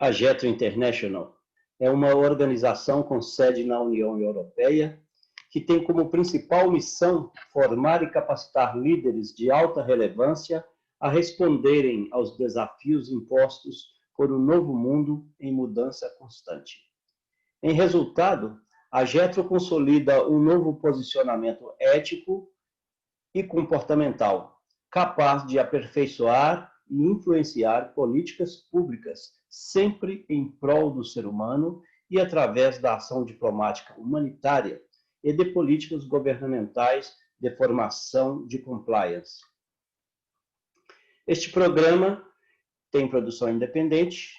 A Jetro International é uma organização com sede na União Europeia que tem como principal missão formar e capacitar líderes de alta relevância a responderem aos desafios impostos por um novo mundo em mudança constante. Em resultado, a Jetro consolida um novo posicionamento ético e comportamental, capaz de aperfeiçoar e influenciar políticas públicas, sempre em prol do ser humano e através da ação diplomática humanitária e de políticas governamentais de formação de compliance. Este programa tem produção independente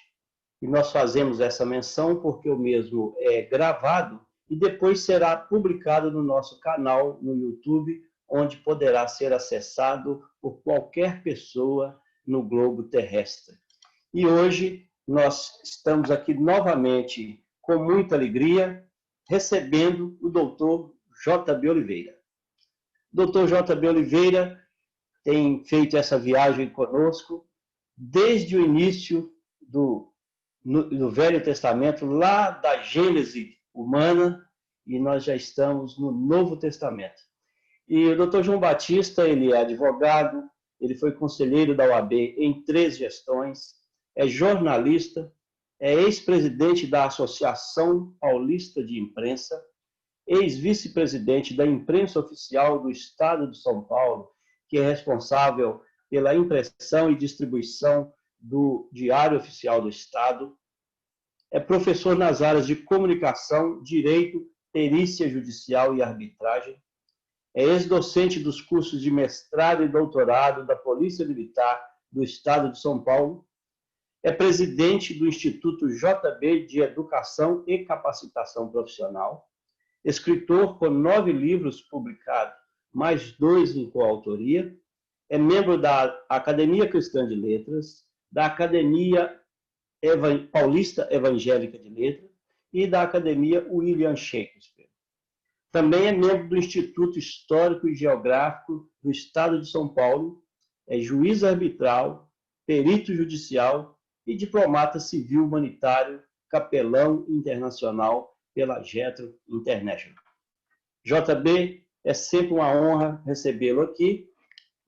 e nós fazemos essa menção porque o mesmo é gravado e depois será publicado no nosso canal no YouTube, onde poderá ser acessado por qualquer pessoa no globo terrestre. E hoje nós estamos aqui novamente com muita alegria, recebendo o Dr. J.B. Oliveira. Dr. J.B. Oliveira tem feito essa viagem conosco desde o início do Velho Testamento, lá da Gênese humana, e nós já estamos no Novo Testamento. E o Dr. João Batista, ele é advogado, ele foi conselheiro da OAB em 3 gestões, é jornalista, é ex-presidente da Associação Paulista de Imprensa, ex-vice-presidente da Imprensa Oficial do Estado de São Paulo, que é responsável pela impressão e distribuição do Diário Oficial do Estado, é professor nas áreas de comunicação, direito, perícia judicial e arbitragem, é ex-docente dos cursos de mestrado e doutorado da Polícia Militar do Estado de São Paulo, é presidente do Instituto JB de Educação e Capacitação Profissional, escritor com 9 livros publicados, mais 2 em coautoria, é membro da Academia Cristã de Letras, da Academia Paulista Evangélica de Letras e da Academia William Shakespeare. Também é membro do Instituto Histórico e Geográfico do Estado de São Paulo, é juiz arbitral, perito judicial e diplomata civil humanitário, capelão internacional pela Jetro International. JB, é sempre uma honra recebê-lo aqui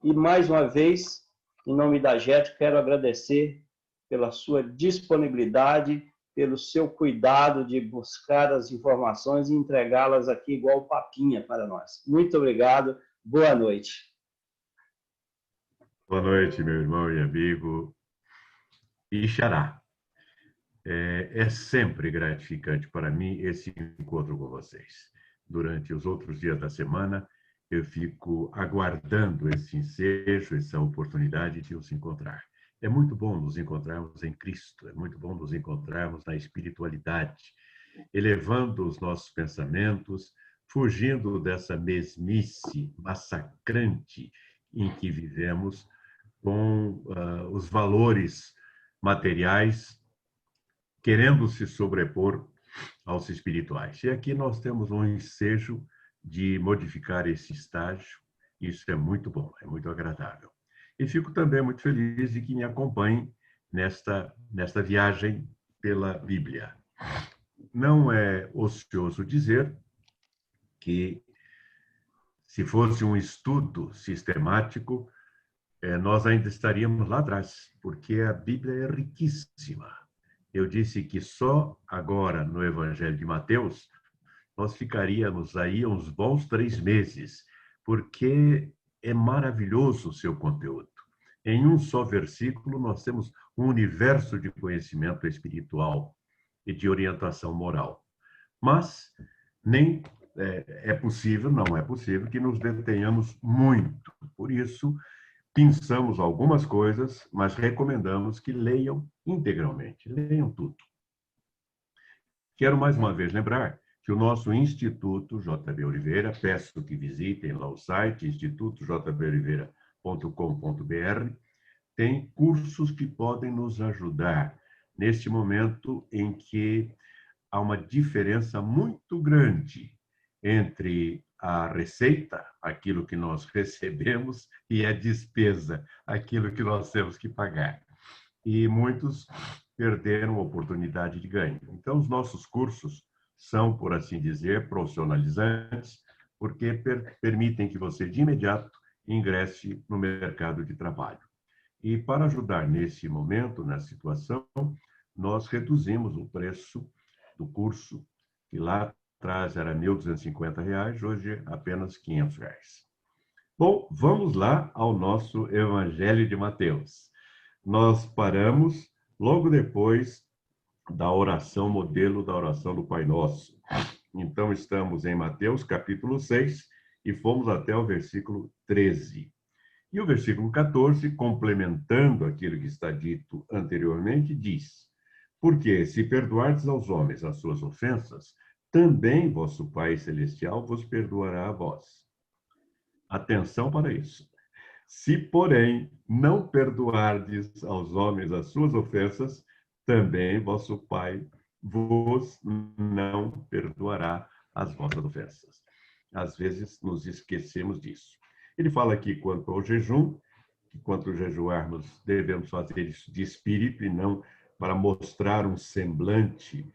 e, mais uma vez, em nome da Jetro, quero agradecer pela sua disponibilidade, pelo seu cuidado de buscar as informações e entregá-las aqui igual papinha para nós. Muito obrigado, boa noite. Boa noite, meu irmão e amigo Ixará. É sempre gratificante para mim esse encontro com vocês. Durante os outros dias da semana, eu fico aguardando esse ensejo, essa oportunidade de nos encontrar. É muito bom nos encontrarmos em Cristo, é muito bom nos encontrarmos na espiritualidade, elevando os nossos pensamentos, fugindo dessa mesmice massacrante em que vivemos com os valores materiais querendo se sobrepor aos espirituais. E aqui nós temos um ensejo de modificar esse estágio. Isso é muito bom, é muito agradável. E fico também muito feliz de que me acompanhem nesta viagem pela Bíblia. Não é ocioso dizer que, se fosse um estudo sistemático, nós ainda estaríamos lá atrás, porque a Bíblia é riquíssima. Eu disse que só agora, no Evangelho de Mateus, nós ficaríamos aí uns bons 3 meses, porque é maravilhoso o seu conteúdo. Em um só versículo, nós temos um universo de conhecimento espiritual e de orientação moral. Mas nem não é possível que nos detenhamos muito. Por isso, pensamos algumas coisas, mas recomendamos que leiam integralmente, leiam tudo. Quero mais uma vez lembrar que o nosso Instituto JB Oliveira, peço que visitem lá o site, institutojboliveira.com.br, tem cursos que podem nos ajudar neste momento em que há uma diferença muito grande entre a receita, aquilo que nós recebemos, e a despesa, aquilo que nós temos que pagar. E muitos perderam a oportunidade de ganho. Então, os nossos cursos são, por assim dizer, profissionalizantes, porque permitem que você, de imediato, ingresse no mercado de trabalho. E para ajudar nesse momento, nessa situação, nós reduzimos o preço do curso, que lá atrás era R$ 1.250, hoje é apenas R$ 500. Bom, vamos lá ao nosso Evangelho de Mateus. Nós paramos logo depois da oração modelo da oração do Pai Nosso. Então, estamos em Mateus, capítulo 6, e fomos até o versículo 13. E o versículo 14, complementando aquilo que está dito anteriormente, diz: Porque se perdoardes aos homens as suas ofensas, também vosso Pai Celestial vos perdoará a vós. Atenção para isso. Se, porém, não perdoardes aos homens as suas ofensas, também vosso Pai vos não perdoará as vossas ofensas. Às vezes nos esquecemos disso. Ele fala aqui quanto ao jejum, que quanto jejuarmos devemos fazer isso de espírito e não para mostrar um semblante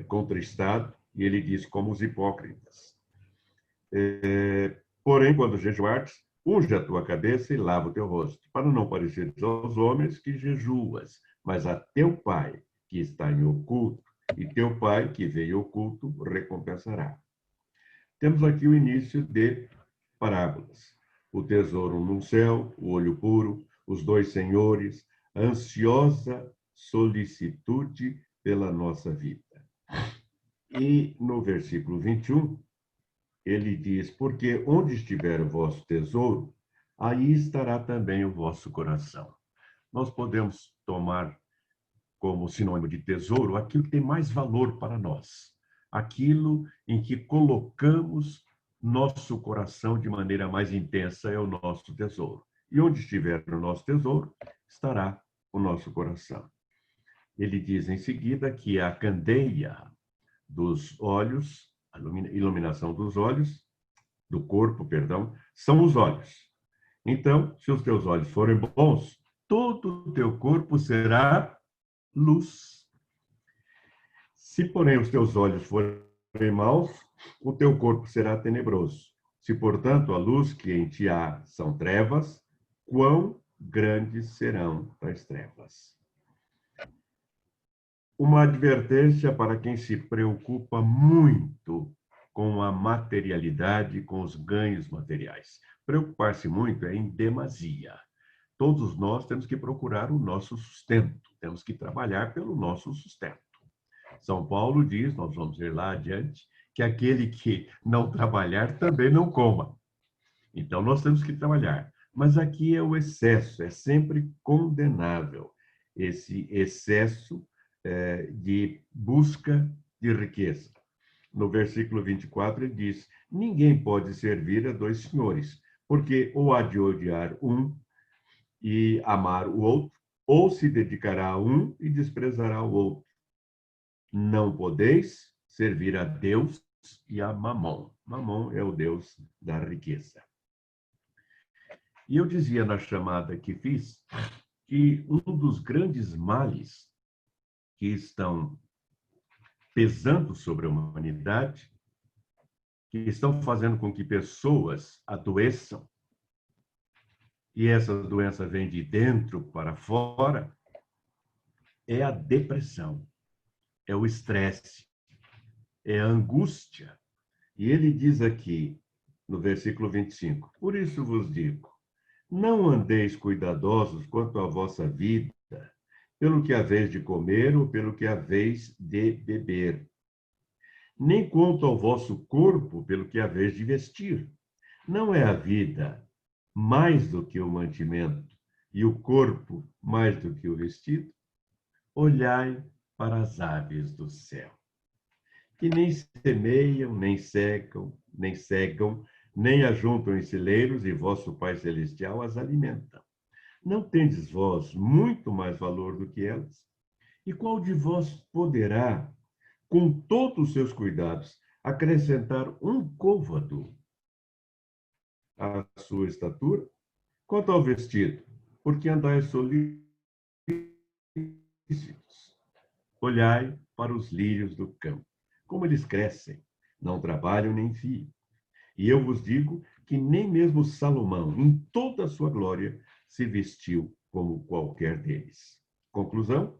contristado, e ele diz como os hipócritas. Porém, quando jejuardes, unge a tua cabeça e lava o teu rosto, para não pareceres aos homens que jejuas, mas a teu Pai, que está em oculto, e teu Pai, que vê em oculto, recompensará. Temos aqui o início de parábolas. O tesouro no céu, o olho puro, os dois senhores, a ansiosa solicitude pela nossa vida. E no versículo 21, ele diz: Porque onde estiver o vosso tesouro, aí estará também o vosso coração. Nós podemos tomar como sinônimo de tesouro aquilo que tem mais valor para nós, aquilo em que colocamos nosso coração de maneira mais intensa é o nosso tesouro. E onde estiver o nosso tesouro, estará o nosso coração. Ele diz em seguida que a candeia dos olhos, a iluminação dos olhos, do corpo, perdão, são os olhos. Então, se os teus olhos forem bons, todo o teu corpo será luz. Se, porém, os teus olhos forem maus, o teu corpo será tenebroso. Se, portanto, a luz que em ti há são trevas, quão grandes serão as trevas. Uma advertência para quem se preocupa muito com a materialidade, com os ganhos materiais. Preocupar-se muito é em demasia. Todos nós temos que procurar o nosso sustento, temos que trabalhar pelo nosso sustento. São Paulo diz, nós vamos ver lá adiante, que aquele que não trabalhar também não coma. Então, nós temos que trabalhar. Mas aqui é o excesso, é sempre condenável esse excesso de busca de riqueza. No versículo 24, ele diz: Ninguém pode servir a dois senhores, porque ou há de odiar um e amar o outro, ou se dedicará a um e desprezará o outro. Não podeis servir a Deus e a Mamon. Mamon é o Deus da riqueza. E eu dizia na chamada que fiz que um dos grandes males que estão pesando sobre a humanidade, que estão fazendo com que pessoas adoeçam, e essa doença vem de dentro para fora, é a depressão, é o estresse, é a angústia. E ele diz aqui, no versículo 25, por isso vos digo, não andeis cuidadosos quanto à vossa vida, pelo que haveis de comer ou pelo que haveis de beber, nem quanto ao vosso corpo, pelo que haveis de vestir. Não é a vida mais do que o mantimento, e o corpo mais do que o vestido? Olhai para as aves do céu, que nem semeiam, nem ajuntam em celeiros, e vosso Pai Celestial as alimenta. Não tendes vós muito mais valor do que elas? E qual de vós poderá, com todos os seus cuidados, acrescentar um côvado à sua estatura? Quanto ao vestido, porque andais solicitude, explícitos. Olhai para os lírios do campo, como eles crescem, não trabalham nem fiam. E eu vos digo que nem mesmo Salomão, em toda a sua glória, se vestiu como qualquer deles. Conclusão?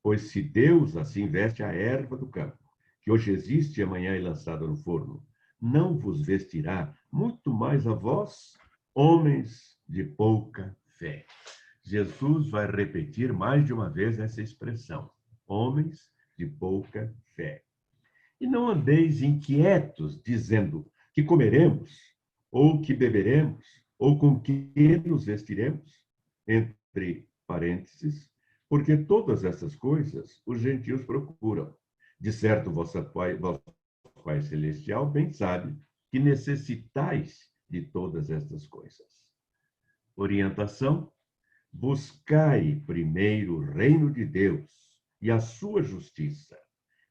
Pois se Deus assim veste a erva do campo, que hoje existe e amanhã é lançada no forno, não vos vestirá muito mais a vós, homens de pouca fé. Jesus vai repetir mais de uma vez essa expressão, homens de pouca fé. E não andeis inquietos, dizendo que comeremos, ou que beberemos, ou com que nos vestiremos, entre parênteses, porque todas essas coisas os gentios procuram. De certo, vosso Pai Celestial bem sabe que necessitais de todas estas coisas. Orientação: buscai primeiro o reino de Deus e a sua justiça,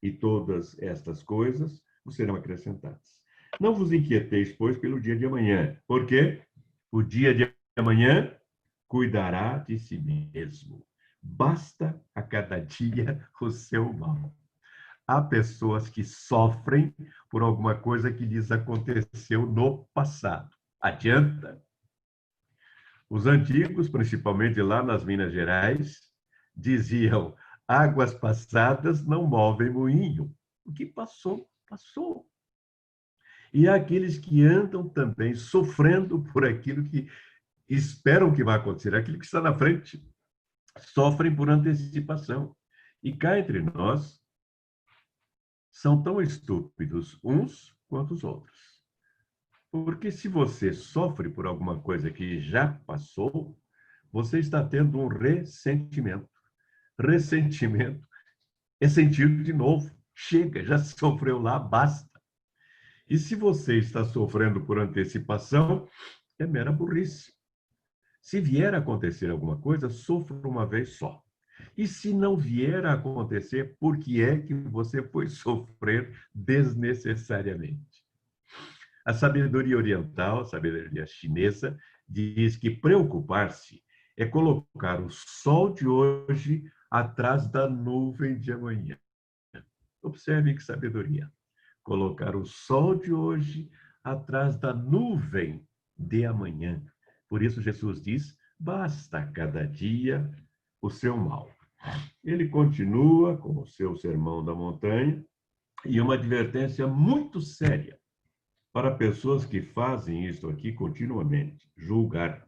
e todas estas coisas vos serão acrescentadas. Não vos inquieteis, pois, pelo dia de amanhã, porque o dia de amanhã cuidará de si mesmo. Basta a cada dia o seu mal. Há pessoas que sofrem por alguma coisa que lhes aconteceu no passado. Adianta? Os antigos, principalmente lá nas Minas Gerais, diziam: águas passadas não movem moinho. O que passou, passou. E há aqueles que andam também sofrendo por aquilo que esperam que vai acontecer, aquilo que está na frente. Sofrem por antecipação. E cá entre nós, são tão estúpidos uns quanto os outros. Porque se você sofre por alguma coisa que já passou, você está tendo um ressentimento. Ressentimento é sentir de novo. Chega, já sofreu lá, basta. E se você está sofrendo por antecipação, é mera burrice. Se vier a acontecer alguma coisa, sofra uma vez só. E se não vier a acontecer, por que é que você foi sofrer desnecessariamente? A sabedoria oriental, a sabedoria chinesa, diz que preocupar-se é colocar o sol de hoje atrás da nuvem de amanhã. Observe que sabedoria. Colocar o sol de hoje atrás da nuvem de amanhã. Por isso Jesus diz: basta cada dia o seu mal. Ele continua com o seu sermão da montanha e uma advertência muito séria para pessoas que fazem isto aqui continuamente: julgar.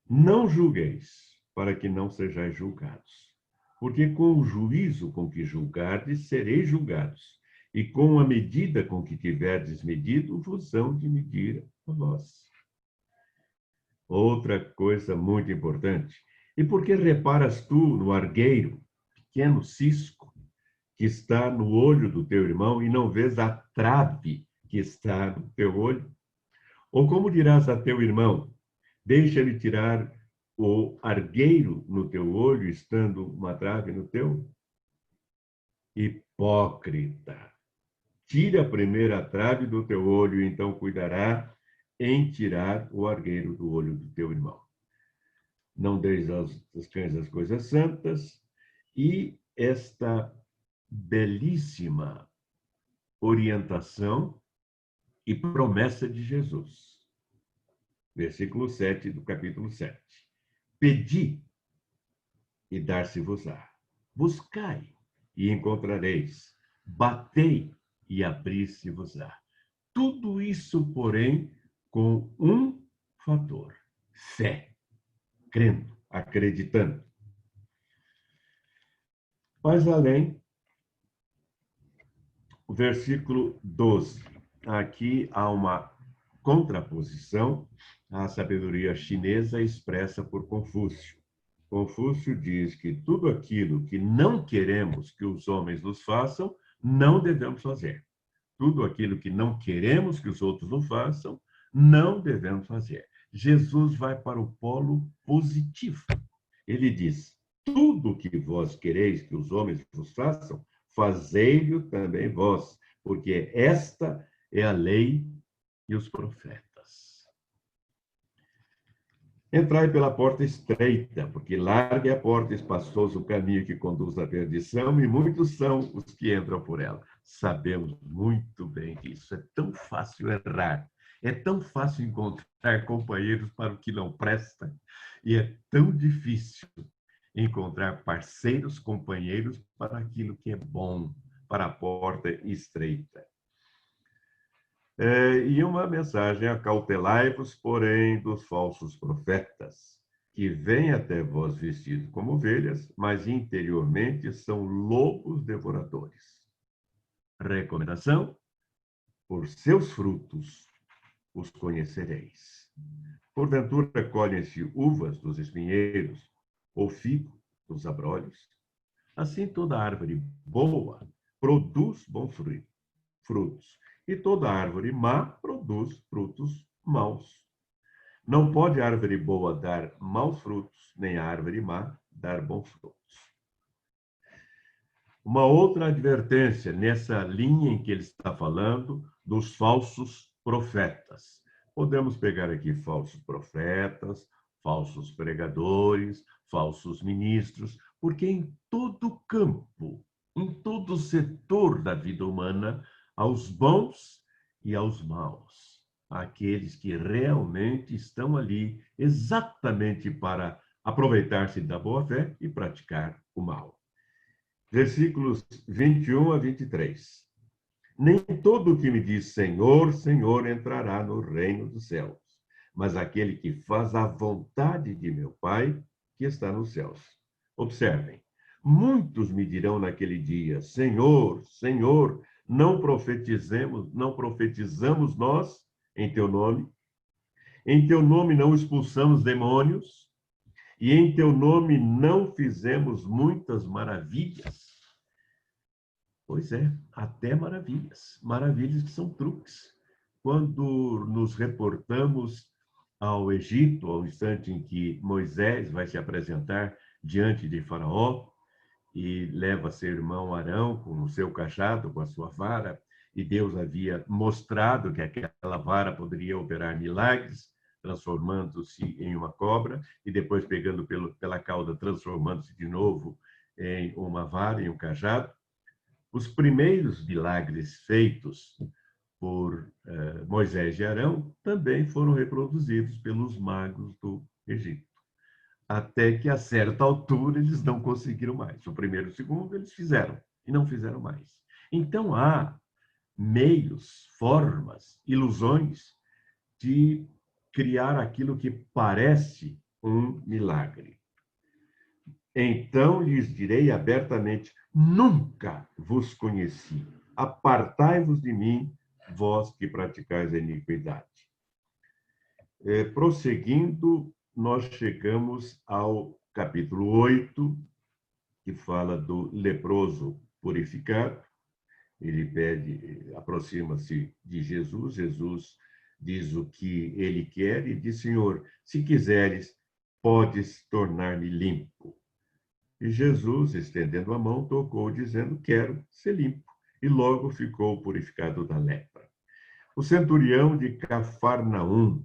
Não julgueis, para que não sejais julgados. Porque com o juízo com que julgardes, sereis julgados, e com a medida com que tiverdes medido, vos hão de medir a vós. Outra coisa muito importante: e por que reparas tu no argueiro, pequeno cisco, que está no olho do teu irmão, e não vês a trave que está no teu olho? Ou como dirás a teu irmão: deixa-me tirar o argueiro no teu olho, estando uma trave no teu? Hipócrita! Tira a primeira trave do teu olho, e então cuidará em tirar o argueiro do olho do teu irmão. Não deis aos cães as coisas santas. E esta belíssima orientação e promessa de Jesus. Versículo 7 do capítulo 7. Pedi e dar-se-vos-á. Buscai e encontrareis. Batei e abrir-se-vos-á. Tudo isso, porém, com um fator: fé. Crendo, acreditando. Mas além, o versículo 12. Aqui há uma contraposição à sabedoria chinesa expressa por Confúcio. Confúcio diz que tudo aquilo que não queremos que os homens nos façam, não devemos fazer. Tudo aquilo que não queremos que os outros nos façam, não devemos fazer. Jesus vai para o polo positivo. Ele diz: tudo que vós quereis que os homens vos façam, fazei-o também vós, porque esta é a lei e os profetas. Entrai pela porta estreita, porque larga é a porta, espaçoso o caminho que conduz à perdição, e muitos são os que entram por ela. Sabemos muito bem que isso é tão fácil errar, é tão fácil encontrar companheiros para o que não presta, e é tão difícil encontrar parceiros, companheiros para aquilo que é bom, para a porta estreita. E uma mensagem: acautelai-vos, porém, dos falsos profetas, que vêm até vós vestidos como ovelhas, mas interiormente são lobos devoradores. Recomendação: por seus frutos os conhecereis. Porventura colhem-se uvas dos espinheiros, ou figo dos abrolhos? Assim toda árvore boa produz bons frutos, e toda árvore má produz frutos maus. Não pode a árvore boa dar maus frutos, nem a árvore má dar bons frutos. Uma outra advertência nessa linha em que ele está falando dos falsos profetas. Podemos pegar aqui falsos profetas, falsos pregadores, falsos ministros, porque em todo campo, em todo setor da vida humana, aos bons e aos maus, aqueles que realmente estão ali exatamente para aproveitar-se da boa-fé e praticar o mal. Versículos 21 a 23. Nem todo o que me diz Senhor, Senhor entrará no reino dos céus, mas aquele que faz a vontade de meu Pai que está nos céus. Observem, muitos me dirão naquele dia: Senhor, Senhor, não profetizamos nós em teu nome? Em teu nome não expulsamos demônios? E em teu nome não fizemos muitas maravilhas? Pois é, até maravilhas. Maravilhas que são truques. Quando nos reportamos ao Egito, ao instante em que Moisés vai se apresentar diante de Faraó e leva seu irmão Arão com o seu cajado, com a sua vara, e Deus havia mostrado que aquela vara poderia operar milagres, transformando-se em uma cobra, e depois pegando pela cauda, transformando-se de novo em uma vara, em um cajado. Os primeiros milagres feitos por Moisés e Arão também foram reproduzidos pelos magos do Egito. Até que, a certa altura, eles não conseguiram mais. O primeiro e o segundo eles fizeram, e não fizeram mais. Então, há meios, formas, ilusões de criar aquilo que parece um milagre. Então lhes direi abertamente: nunca vos conheci. Apartai-vos de mim, vós que praticais a iniquidade. Prosseguindo, nós chegamos ao capítulo 8, que fala do leproso purificado. Ele pede, aproxima-se de Jesus. Jesus diz o que ele quer e diz: Senhor, se quiseres, podes tornar-me limpo. E Jesus, estendendo a mão, tocou, dizendo: quero ser limpo. E logo ficou purificado da lepra. O centurião de Cafarnaum,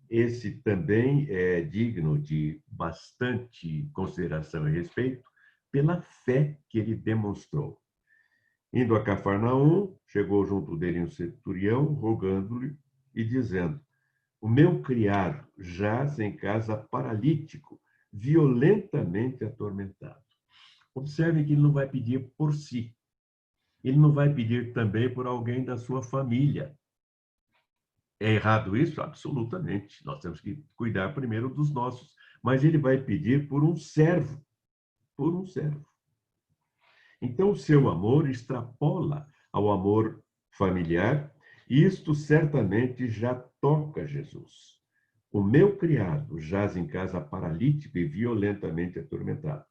esse também é digno de bastante consideração e respeito pela fé que ele demonstrou. Indo a Cafarnaum, chegou junto dele um centurião, rogando-lhe e dizendo: o meu criado jaz em casa paralítico, violentamente atormentado. Observe que ele não vai pedir por si. Ele não vai pedir também por alguém da sua família. É errado isso? Absolutamente. Nós temos que cuidar primeiro dos nossos. Mas ele vai pedir por um servo. Por um servo. Então, o seu amor extrapola ao amor familiar, e isto certamente já toca Jesus. O meu criado jaz em casa paralítico e violentamente atormentado.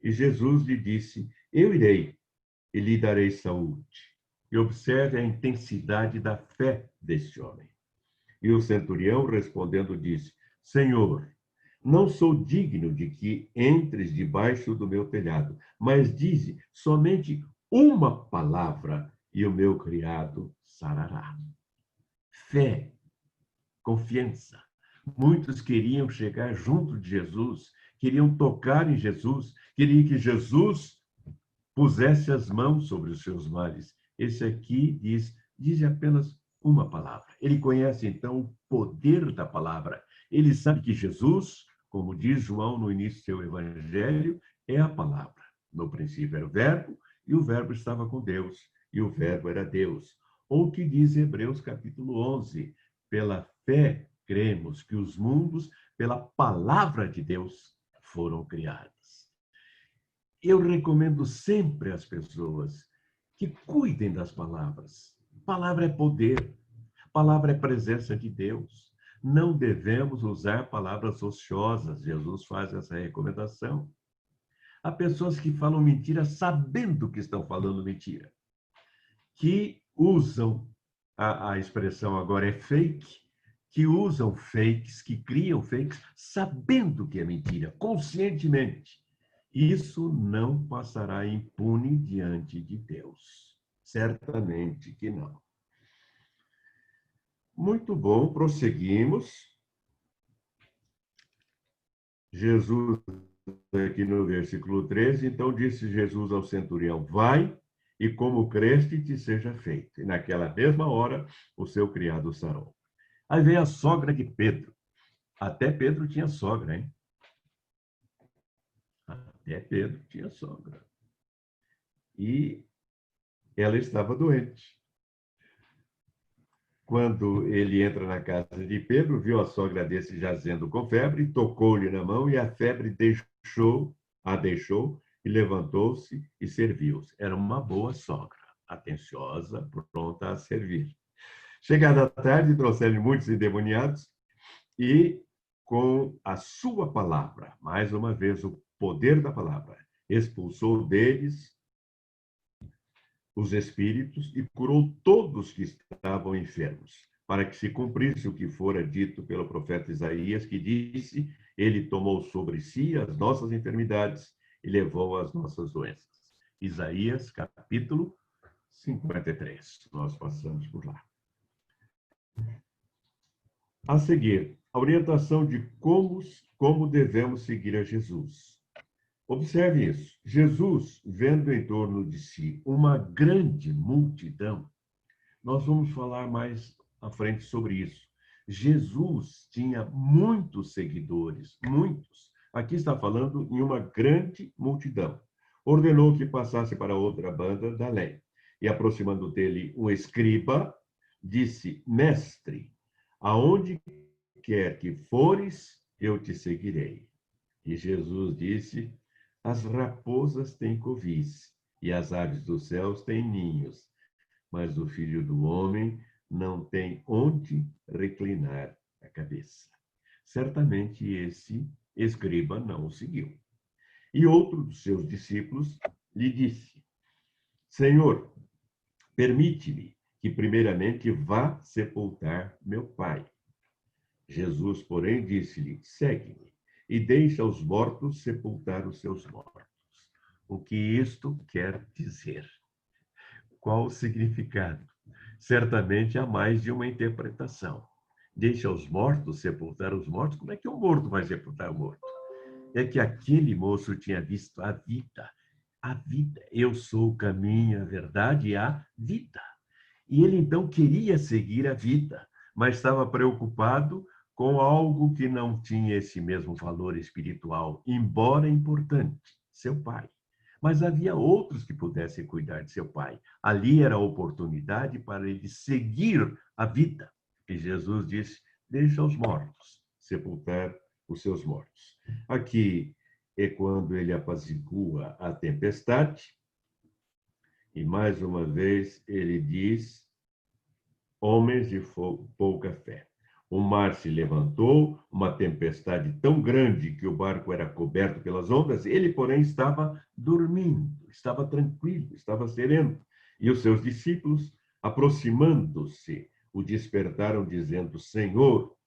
E Jesus lhe disse: eu irei e lhe darei saúde. E observe a intensidade da fé deste homem. E o centurião, respondendo, disse: Senhor, não sou digno de que entres debaixo do meu telhado, mas dize somente uma palavra e o meu criado sarará. Fé, confiança. Muitos queriam chegar junto de Jesus, queriam tocar em Jesus, queriam que Jesus pusesse as mãos sobre os seus males. Esse aqui diz apenas uma palavra. Ele conhece, então, o poder da palavra. Ele sabe que Jesus, como diz João no início do seu evangelho, é a palavra. No princípio era o verbo, e o verbo estava com Deus, e o verbo era Deus. Ou o que diz Hebreus capítulo 11, pela fé cremos que os mundos, pela palavra de Deus, foram criados. Eu recomendo sempre às pessoas que cuidem das palavras. Palavra é poder, palavra é presença de Deus. Não devemos usar palavras ociosas. Jesus faz essa recomendação. Há pessoas que falam mentira sabendo que estão falando mentira, que usam, a expressão agora é fake, que usam fakes, que criam fakes, sabendo que é mentira, conscientemente. Isso não passará impune diante de Deus. Certamente que não. Muito bom, prosseguimos. Jesus, aqui no versículo 13, então disse Jesus ao centurião: vai, e como creste te seja feito. E naquela mesma hora, o seu criado sarou. Aí vem a sogra de Pedro. Até Pedro tinha sogra, hein? Até Pedro tinha sogra. E ela estava doente. Quando ele entra na casa de Pedro, viu a sogra desse jazendo com febre, tocou-lhe na mão e a febre a deixou e levantou-se e serviu-se. Era uma boa sogra, atenciosa, pronta a servir. Chegada a tarde, trouxeram muitos endemoniados e, com a sua palavra, mais uma vez o poder da palavra, expulsou deles os espíritos e curou todos que estavam enfermos, para que se cumprisse o que fora dito pelo profeta Isaías, que disse: ele tomou sobre si as nossas enfermidades e levou as nossas doenças. Isaías, capítulo 53. Nós passamos por lá. A seguir, a orientação de como devemos seguir a Jesus. Observe isso. Jesus, vendo em torno de si uma grande multidão, nós vamos falar mais à frente sobre isso. Jesus tinha muitos seguidores, muitos. Aqui está falando em uma grande multidão. Ordenou que passasse para outra banda da lei. E aproximando dele um escriba, disse: mestre, aonde quer que fores, eu te seguirei. E Jesus disse: as raposas têm covis e as aves dos céus têm ninhos, mas o Filho do Homem não tem onde reclinar a cabeça. Certamente esse escriba não o seguiu. E outro dos seus discípulos lhe disse: Senhor, permite-me que primeiramente vá sepultar meu pai. Jesus, porém, disse-lhe: segue-me e deixa os mortos sepultar os seus mortos. O que isto quer dizer? Qual o significado? Certamente há mais de uma interpretação. Deixa os mortos sepultar os mortos. Como é que um morto vai sepultar o morto? É que aquele moço tinha visto a vida. A vida. Eu sou o caminho, a verdade e a vida. E ele então queria seguir a vida, mas estava preocupado com algo que não tinha esse mesmo valor espiritual, embora importante, seu pai. Mas havia outros que pudessem cuidar de seu pai. Ali era a oportunidade para ele seguir a vida. E Jesus disse: deixa os mortos sepultar os seus mortos. Aqui é quando ele apazigua a tempestade. E mais uma vez ele diz: homens de pouca fé. O mar se levantou, uma tempestade tão grande que o barco era coberto pelas ondas, ele, porém, estava dormindo, estava tranquilo, estava sereno. E os seus discípulos, aproximando-se, o despertaram, dizendo: Senhor,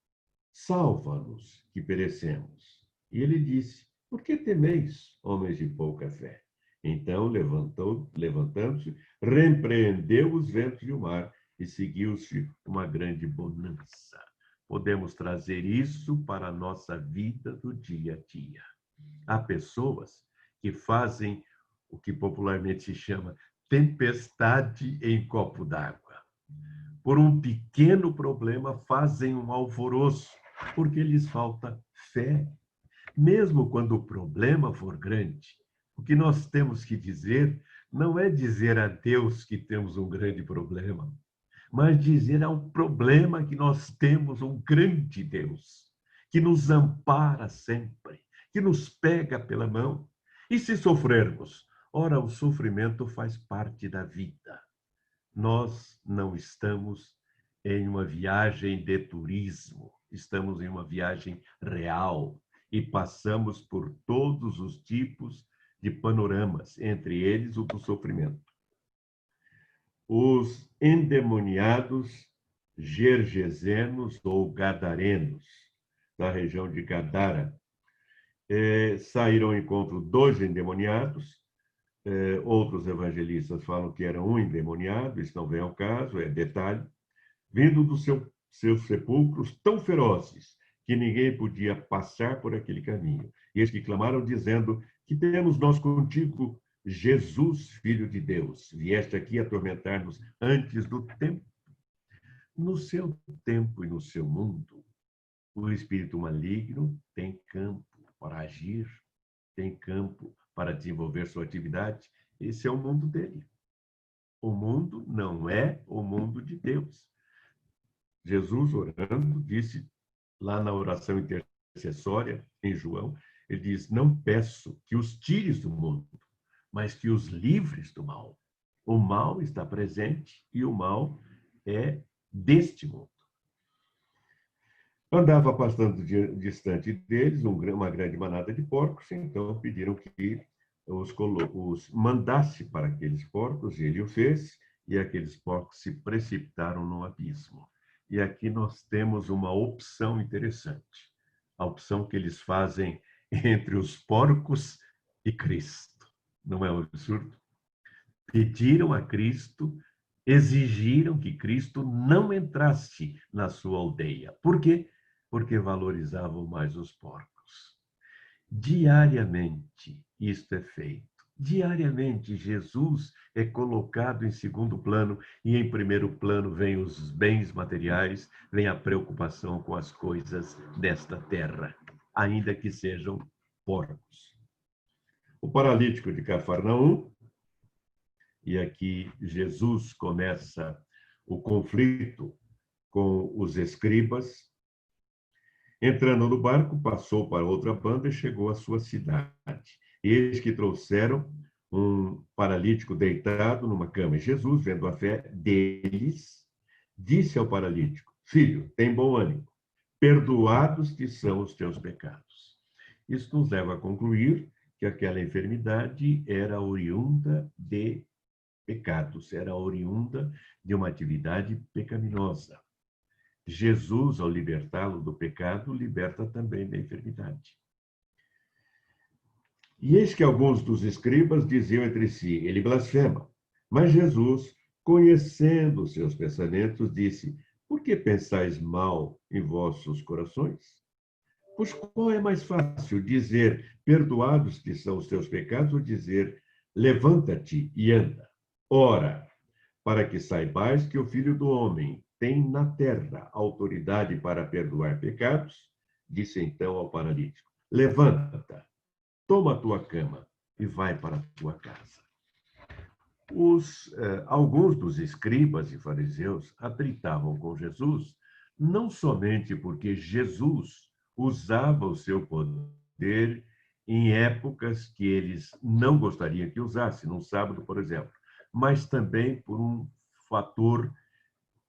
salva-nos, que perecemos. E ele disse: por que temeis, homens de pouca fé? Então, levantando-se, repreendeu os ventos e o mar, e seguiu-se uma grande bonança. podemos trazer isso para a nossa vida do dia a dia. Há pessoas que fazem o que popularmente se chama tempestade em copo d'água. Por um pequeno problema, fazem um alvoroço, porque lhes falta fé. Mesmo quando o problema for grande, o que nós temos que dizer não é dizer a Deus que temos um grande problema, mas dizer ao problema que nós temos um grande Deus, que nos ampara sempre, que nos pega pela mão. E se sofrermos? Ora, o sofrimento faz parte da vida. Nós não estamos em uma viagem de turismo, estamos em uma viagem real e passamos por todos os tipos de panoramas, entre eles o do sofrimento. Os endemoniados gergesenos ou gadarenos, da região de Gadara, saíram ao encontro dos endemoniados. Outros evangelistas falam que era um endemoniado, isso não vem ao caso, é detalhe, vindo dos seus sepulcros tão ferozes que ninguém podia passar por aquele caminho. E eles que clamaram dizendo: que temos nós contigo, Jesus, Filho de Deus? Vieste aqui atormentar-nos antes do tempo. No seu tempo e no seu mundo, o espírito maligno tem campo para agir, tem campo para desenvolver sua atividade. Esse é o mundo dele. O mundo não é o mundo de Deus. Jesus, orando, disse lá na oração intercessória, em João, ele diz: não peço que os tires do mundo, mas que os livres do mal. O mal está presente e o mal é deste mundo. Andava bastante distante deles uma grande manada de porcos, então pediram que os mandasse para aqueles porcos, e ele o fez, e aqueles porcos se precipitaram no abismo. E aqui nós temos uma opção interessante, a opção que eles fazem entre os porcos e Cristo. Não é um absurdo? Pediram a Cristo, exigiram que Cristo não entrasse na sua aldeia. Por quê? Porque valorizavam mais os porcos. Diariamente isto é feito. Diariamente Jesus é colocado em segundo plano e em primeiro plano vem os bens materiais, vem a preocupação com as coisas desta terra, ainda que sejam porcos. O paralítico de Cafarnaum, e aqui Jesus começa o conflito com os escribas. Entrando no barco, passou para outra banda e chegou à sua cidade. Eis que trouxeram um paralítico deitado numa cama. E Jesus, vendo a fé deles, disse ao paralítico: filho, tem bom ânimo, perdoados te são os teus pecados. Isso nos leva a concluir que aquela enfermidade era oriunda de pecados, era oriunda de uma atividade pecaminosa. Jesus, ao libertá-lo do pecado, liberta também da enfermidade. E eis que alguns dos escribas diziam entre si: ele blasfema. Mas Jesus, conhecendo os seus pensamentos, disse: por que pensais mal em vossos corações? Pois qual é mais fácil, dizer: perdoados te são os teus pecados, ou dizer: levanta-te e anda? Ora, para que saibais que o Filho do Homem tem na terra autoridade para perdoar pecados, disse então ao paralítico: levanta, toma a tua cama e vai para a tua casa. Alguns dos escribas e fariseus atritavam com Jesus, não somente porque Jesus usava o seu poder em épocas que eles não gostariam que usasse, num sábado, por exemplo, mas também por um fator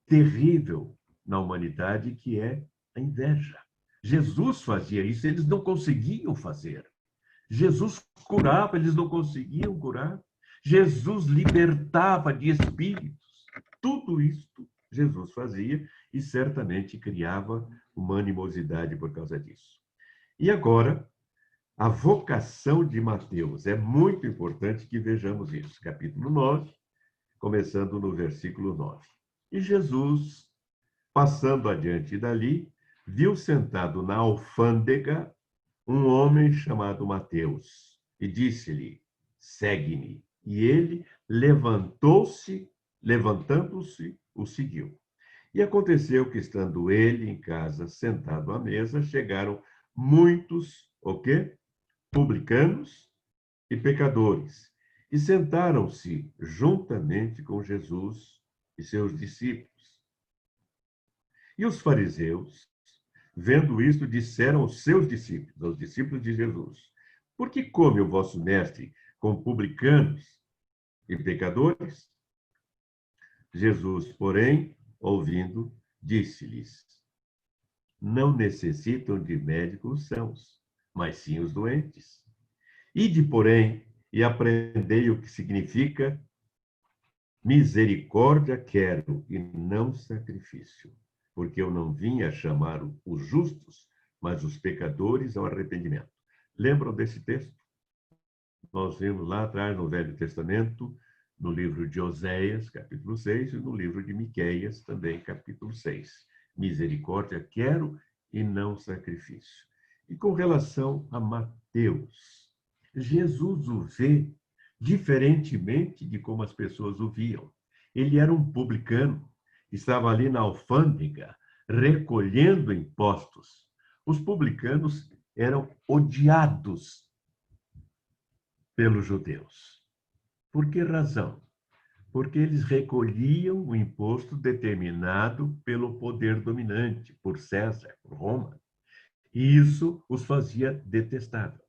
terrível na humanidade, que é a inveja. Jesus fazia isso, eles não conseguiam fazer. Jesus curava, eles não conseguiam curar. Jesus libertava de espíritos. Tudo isto Jesus fazia e certamente criava uma animosidade por causa disso. E agora, a vocação de Mateus. É muito importante que vejamos isso. Capítulo 9, começando no versículo 9. E Jesus, passando adiante dali, viu sentado na alfândega um homem chamado Mateus e disse-lhe: segue-me. E ele levantando-se, o seguiu. E aconteceu que, estando ele em casa, sentado à mesa, chegaram muitos, o quê? Publicanos e pecadores, e sentaram-se juntamente com Jesus e seus discípulos. E os fariseus, vendo isto, disseram aos seus discípulos, aos discípulos de Jesus: por que come o vosso mestre com publicanos e pecadores? Jesus, porém, ouvindo, disse-lhes: não necessitam de médicos os sãos, mas sim os doentes. Ide, porém, e aprendei o que significa misericórdia quero e não sacrifício, porque eu não vim a chamar os justos, mas os pecadores ao arrependimento. Lembram desse texto? Nós vimos lá atrás no Velho Testamento, no livro de Oséias, capítulo 6, e no livro de Miqueias, também, capítulo 6. Misericórdia quero e não sacrifício. E com relação a Mateus, Jesus o vê diferentemente de como as pessoas o viam. Ele era um publicano, estava ali na alfândega, recolhendo impostos. Os publicanos eram odiados pelos judeus. Por que razão? Porque eles recolhiam o imposto determinado pelo poder dominante, por César, por Roma. E isso os fazia detestável.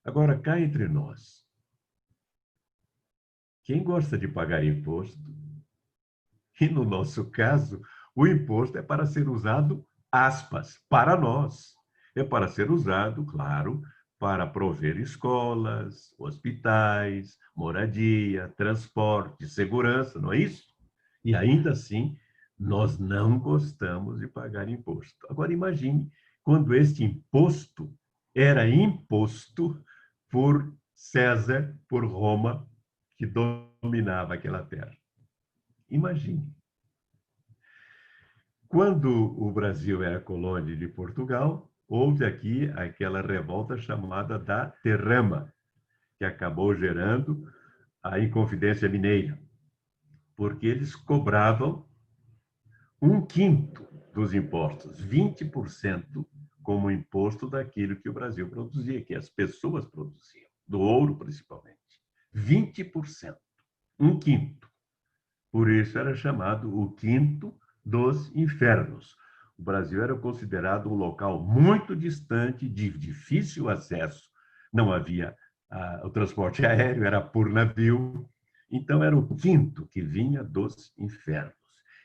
Agora, cá entre nós, quem gosta de pagar imposto, e no nosso caso, o imposto é para ser usado, aspas, para nós. É para ser usado, claro, para prover escolas, hospitais, moradia, transporte, segurança, não é isso? E ainda assim, nós não gostamos de pagar imposto. Agora, imagine quando este imposto era imposto por César, por Roma, que dominava aquela terra. Imagine. Quando o Brasil era colônia de Portugal, houve aqui aquela revolta chamada da Derrama, que acabou gerando a Inconfidência Mineira, porque eles cobravam 1/5 dos impostos, 20% como imposto daquilo que o Brasil produzia, que as pessoas produziam, do ouro principalmente. 20%, 1/5. Por isso era chamado o quinto dos infernos. O Brasil era considerado um local muito distante, de difícil acesso. Não havia o transporte aéreo, era por navio. Então, era o quinto que vinha dos infernos.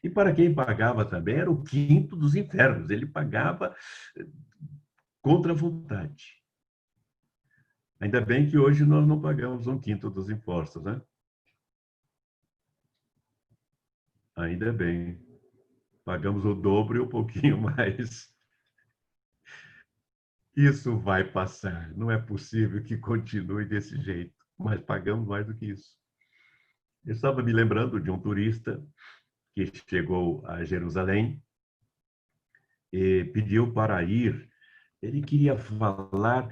E para quem pagava também, era o quinto dos infernos. Ele pagava contra a vontade. Ainda bem que hoje nós não pagamos 1/5 dos impostos, né? Ainda bem. Pagamos o dobro e um pouquinho mais. Isso vai passar. Não é possível que continue desse jeito, mas pagamos mais do que isso. Eu estava me lembrando de um turista que chegou a Jerusalém e pediu para ir. Ele queria falar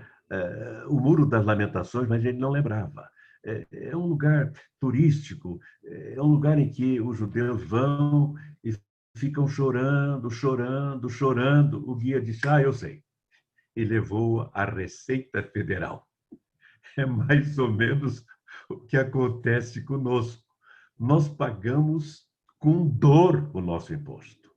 o Muro das Lamentações, mas ele não lembrava. É um lugar turístico, é um lugar em que os judeus vão e ficam chorando, chorando, chorando. O guia disse: eu sei. E levou à Receita Federal. É mais ou menos o que acontece conosco. Nós pagamos com dor o nosso imposto.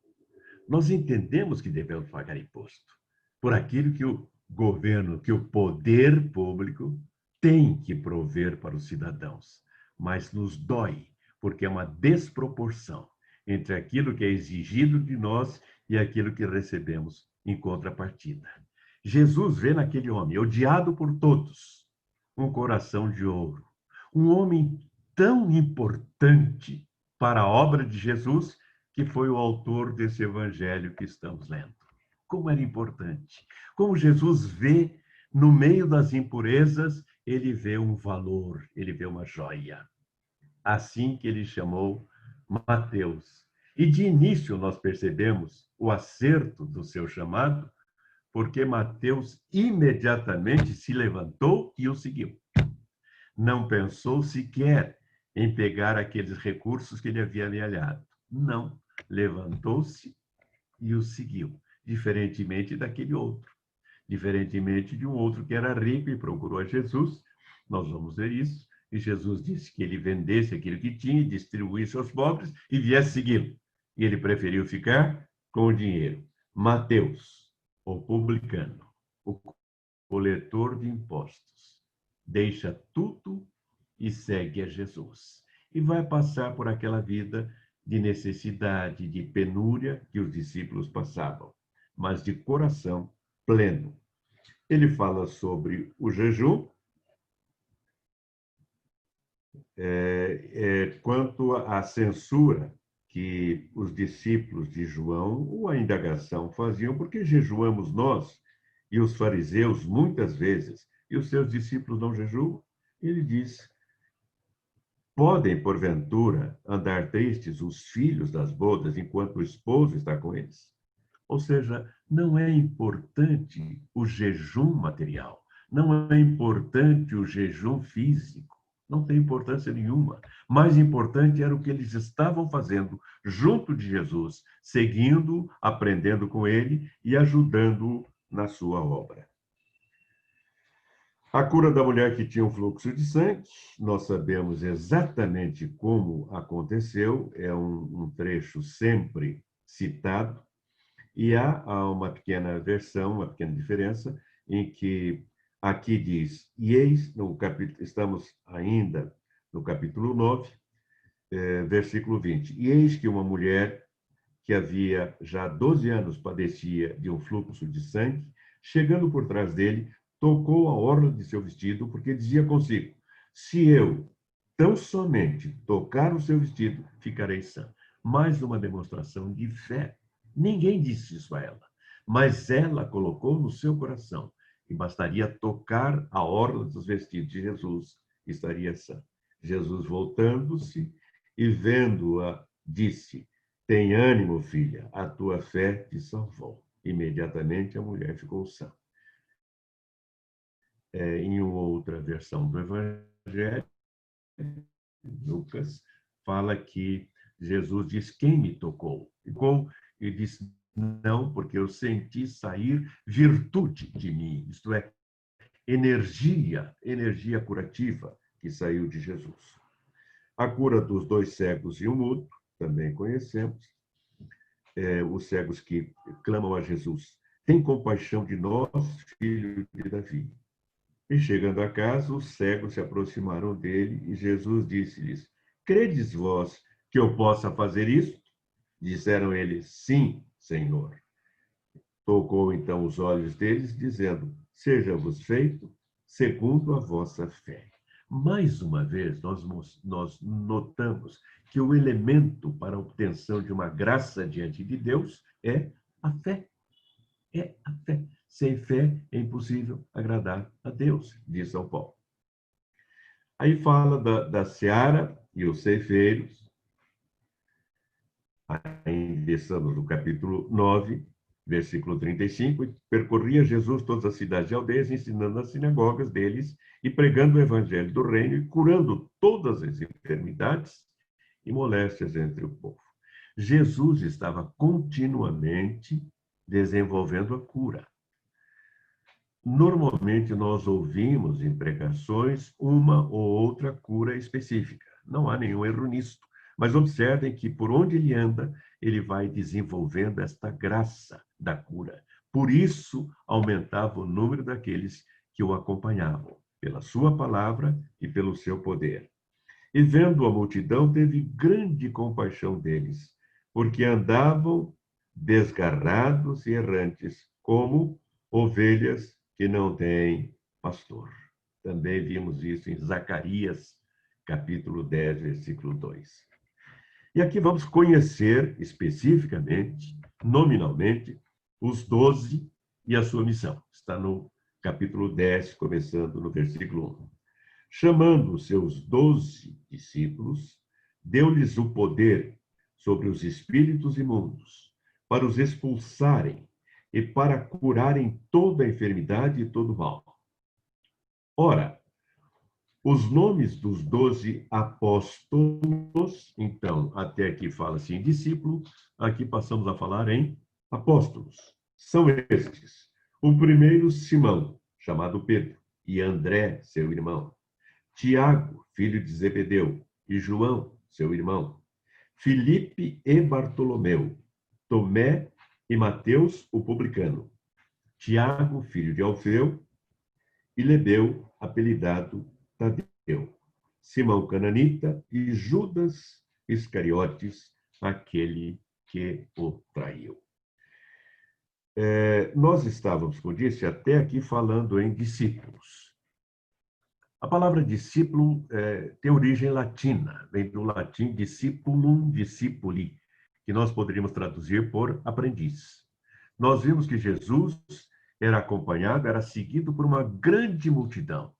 Nós entendemos que devemos pagar imposto por aquilo que o governo, que o poder público tem que prover para os cidadãos. Mas nos dói, porque é uma desproporção entre aquilo que é exigido de nós e aquilo que recebemos em contrapartida. Jesus vê naquele homem, odiado por todos, um coração de ouro. Um homem tão importante para a obra de Jesus, que foi o autor desse evangelho que estamos lendo. Como era importante. Como Jesus vê, no meio das impurezas, ele vê um valor, ele vê uma joia. Assim que ele chamou Mateus. E de início nós percebemos o acerto do seu chamado, porque Mateus imediatamente se levantou e o seguiu. Não pensou sequer em pegar aqueles recursos que ele havia amealhado. Não, levantou-se e o seguiu, diferentemente daquele outro. Diferentemente de um outro que era rico e procurou a Jesus, nós vamos ver isso, e Jesus disse que ele vendesse aquilo que tinha, distribuísse aos pobres e viesse segui-lo. E ele preferiu ficar com o dinheiro. Mateus, o publicano, o coletor de impostos, deixa tudo e segue a Jesus. E vai passar por aquela vida de necessidade, de penúria que os discípulos passavam, mas de coração pleno. Ele fala sobre o jejum, quanto à censura que os discípulos de João, ou a indagação, faziam, porque jejuamos nós e os fariseus muitas vezes, e os seus discípulos não jejuam? Ele diz: podem, porventura, andar tristes os filhos das bodas enquanto o esposo está com eles? Ou seja, não é importante o jejum material, não é importante o jejum físico, não tem importância nenhuma. Mais importante era o que eles estavam fazendo junto de Jesus, seguindo, aprendendo com ele e ajudando-o na sua obra. A cura da mulher que tinha um fluxo de sangue, nós sabemos exatamente como aconteceu, é um trecho sempre citado, e há uma pequena versão, uma pequena diferença, em que aqui diz, e eis, estamos ainda no capítulo 9, versículo 20, e eis que uma mulher que havia já 12 anos padecia de um fluxo de sangue, chegando por trás dele, tocou a orla de seu vestido, porque dizia consigo, se eu tão somente tocar o seu vestido, ficarei sã. Mais uma demonstração de fé. Ninguém disse isso a ela, mas ela colocou no seu coração que bastaria tocar a orla dos vestidos de Jesus, estaria sã. Jesus, voltando-se e vendo-a, disse, tem ânimo, filha, a tua fé te salvou. Imediatamente a mulher ficou sã. Em uma outra versão do Evangelho, Lucas fala que Jesus diz, quem me tocou? E disse, não, porque eu senti sair virtude de mim, isto é, energia curativa que saiu de Jesus. A cura dos 2 cegos e um mudo, também conhecemos, os cegos que clamam a Jesus, tem compaixão de nós, filho de Davi. E chegando a casa, os cegos se aproximaram dele e Jesus disse-lhes, credes vós que eu possa fazer isso? Disseram eles, sim, Senhor. Tocou então os olhos deles, dizendo, seja-vos feito segundo a vossa fé. Mais uma vez, nós notamos que o elemento para a obtenção de uma graça diante de Deus é a fé. É a fé. Sem fé é impossível agradar a Deus, diz São Paulo. Aí fala da seara e os ceifeiros. Ainda estamos no capítulo 9, versículo 35. Percorria Jesus todas as cidades e aldeias, ensinando nas sinagogas deles e pregando o evangelho do reino e curando todas as enfermidades e moléstias entre o povo. Jesus estava continuamente desenvolvendo a cura. Normalmente nós ouvimos em pregações uma ou outra cura específica. Não há nenhum erro nisso. Mas observem que por onde ele anda, ele vai desenvolvendo esta graça da cura. Por isso, aumentava o número daqueles que o acompanhavam, pela sua palavra e pelo seu poder. E vendo a multidão, teve grande compaixão deles, porque andavam desgarrados e errantes, como ovelhas que não têm pastor. Também vimos isso em Zacarias, capítulo 10, versículo 2. E aqui vamos conhecer especificamente, nominalmente, os 12 e a sua missão. Está no capítulo 10, começando no versículo 1. Chamando os seus 12 discípulos, deu-lhes o poder sobre os espíritos imundos, para os expulsarem e para curarem toda a enfermidade e todo o mal. Ora, os nomes dos 12 apóstolos, então, até aqui fala-se em discípulo, aqui passamos a falar em apóstolos. São estes: o primeiro, Simão, chamado Pedro, e André, seu irmão. Tiago, filho de Zebedeu, e João, seu irmão. Filipe e Bartolomeu. Tomé e Mateus, o publicano. Tiago, filho de Alfeu, e Lebeu, apelidado Tadeu. Simão cananita e Judas Iscariotes, aquele que o traiu. Nós estávamos, como disse, até aqui falando em discípulos. A palavra discípulo tem origem latina, vem do latim discipulum, discipuli, que nós poderíamos traduzir por aprendiz. Nós vimos que Jesus era acompanhado, era seguido por uma grande multidão,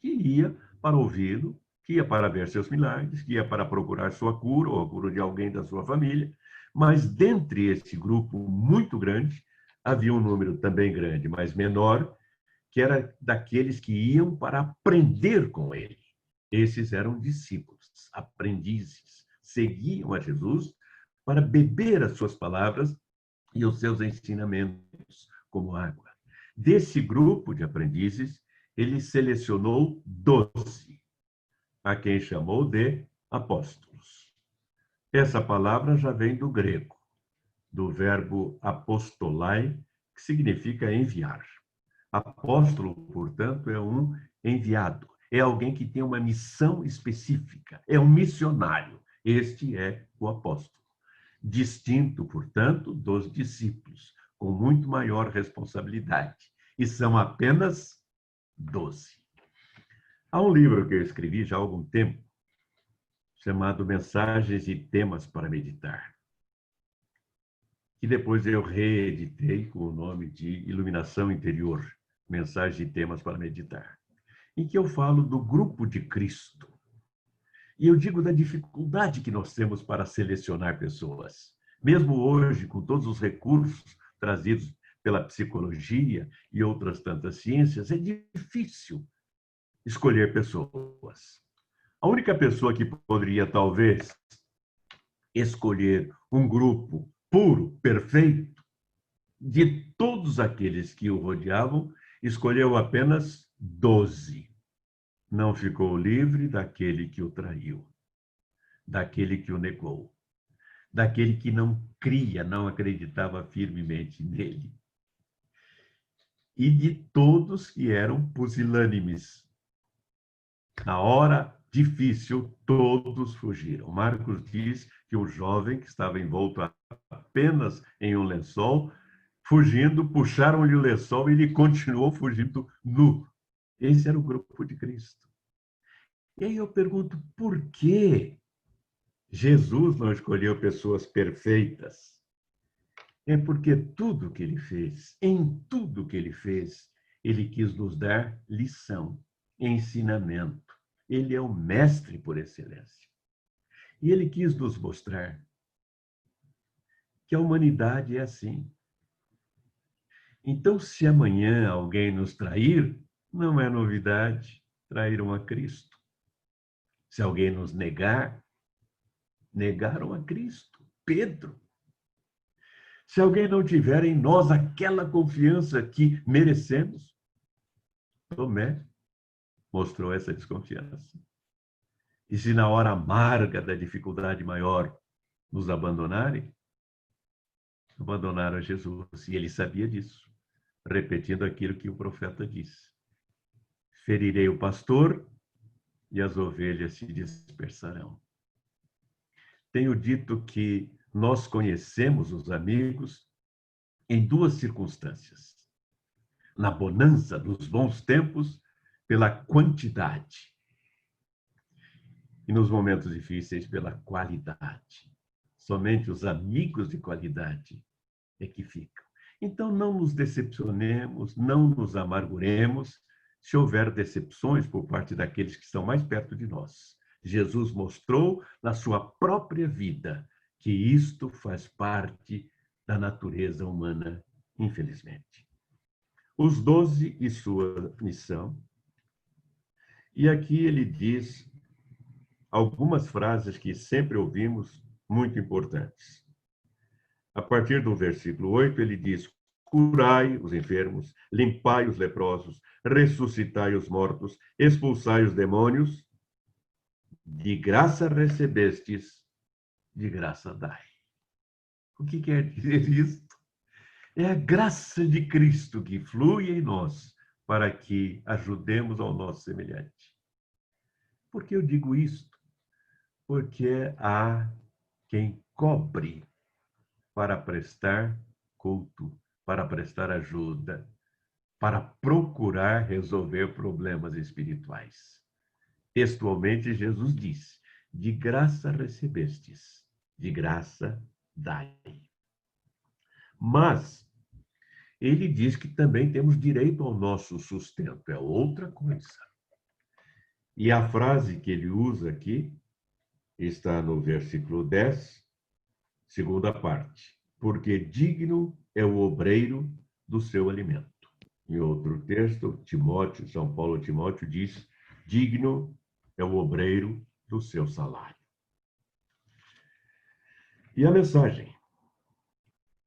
que ia para ouvi-lo, que ia para ver seus milagres, que ia para procurar sua cura ou a cura de alguém da sua família. Mas dentre esse grupo muito grande, havia um número também grande, mas menor, que era daqueles que iam para aprender com ele. Esses eram discípulos, aprendizes, seguiam a Jesus para beber as suas palavras e os seus ensinamentos como água. Desse grupo de aprendizes, ele selecionou 12, a quem chamou de apóstolos. Essa palavra já vem do grego, do verbo apostolai, que significa enviar. Apóstolo, portanto, é um enviado, é alguém que tem uma missão específica, é um missionário. Este é o apóstolo. Distinto, portanto, dos discípulos, com muito maior responsabilidade. E são apenas 12. Há um livro que eu escrevi já há algum tempo, chamado Mensagens e Temas para Meditar, que depois eu reeditei com o nome de Iluminação Interior, Mensagens e Temas para Meditar, em que eu falo do grupo de Cristo. E eu digo da dificuldade que nós temos para selecionar pessoas. Mesmo hoje, com todos os recursos trazidos pela psicologia e outras tantas ciências, é difícil escolher pessoas. A única pessoa que poderia, talvez, escolher um grupo puro, perfeito, de todos aqueles que o rodeavam, escolheu apenas 12. Não ficou livre daquele que o traiu, daquele que o negou, daquele que não cria, não acreditava firmemente nele. E de todos que eram pusilânimes. Na hora difícil, todos fugiram. Marcos diz que o jovem, que estava envolto apenas em um lençol, fugindo, puxaram-lhe o lençol e ele continuou fugindo nu. Esse era o grupo de Cristo. E aí eu pergunto, por que Jesus não escolheu pessoas perfeitas? É porque tudo que ele fez, em tudo que ele fez, ele quis nos dar lição, ensinamento. Ele é o mestre por excelência. E ele quis nos mostrar que a humanidade é assim. Então, se amanhã alguém nos trair, não é novidade, traíram a Cristo. Se alguém nos negar, negaram a Cristo. Pedro. Se alguém não tiver em nós aquela confiança que merecemos, Tomé mostrou essa desconfiança. E se na hora amarga da dificuldade maior nos abandonarem, abandonaram a Jesus. E ele sabia disso, repetindo aquilo que o profeta disse: ferirei o pastor e as ovelhas se dispersarão. Tenho dito que nós conhecemos os amigos em duas circunstâncias. Na bonança dos bons tempos, pela quantidade. E nos momentos difíceis, pela qualidade. Somente os amigos de qualidade é que ficam. Então, não nos decepcionemos, não nos amarguremos, se houver decepções por parte daqueles que estão mais perto de nós. Jesus mostrou na sua própria vida que isto faz parte da natureza humana, infelizmente. Os 12 e sua missão. E aqui ele diz algumas frases que sempre ouvimos, muito importantes. A partir do versículo 8, ele diz: curai os enfermos, limpai os leprosos, ressuscitai os mortos, expulsai os demônios, de graça recebestes, de graça dai. O que quer dizer isso? É a graça de Cristo que flui em nós para que ajudemos ao nosso semelhante. Por que eu digo isto? Porque há quem cobre para prestar culto, para prestar ajuda, para procurar resolver problemas espirituais. Textualmente, Jesus diz: de graça recebestes, de graça dai. Mas ele diz que também temos direito ao nosso sustento, é outra coisa. E a frase que ele usa aqui está no versículo 10, segunda parte. Porque digno é o obreiro do seu alimento. Em outro texto, São Paulo a Timóteo diz: digno é o obreiro do seu salário. E a mensagem: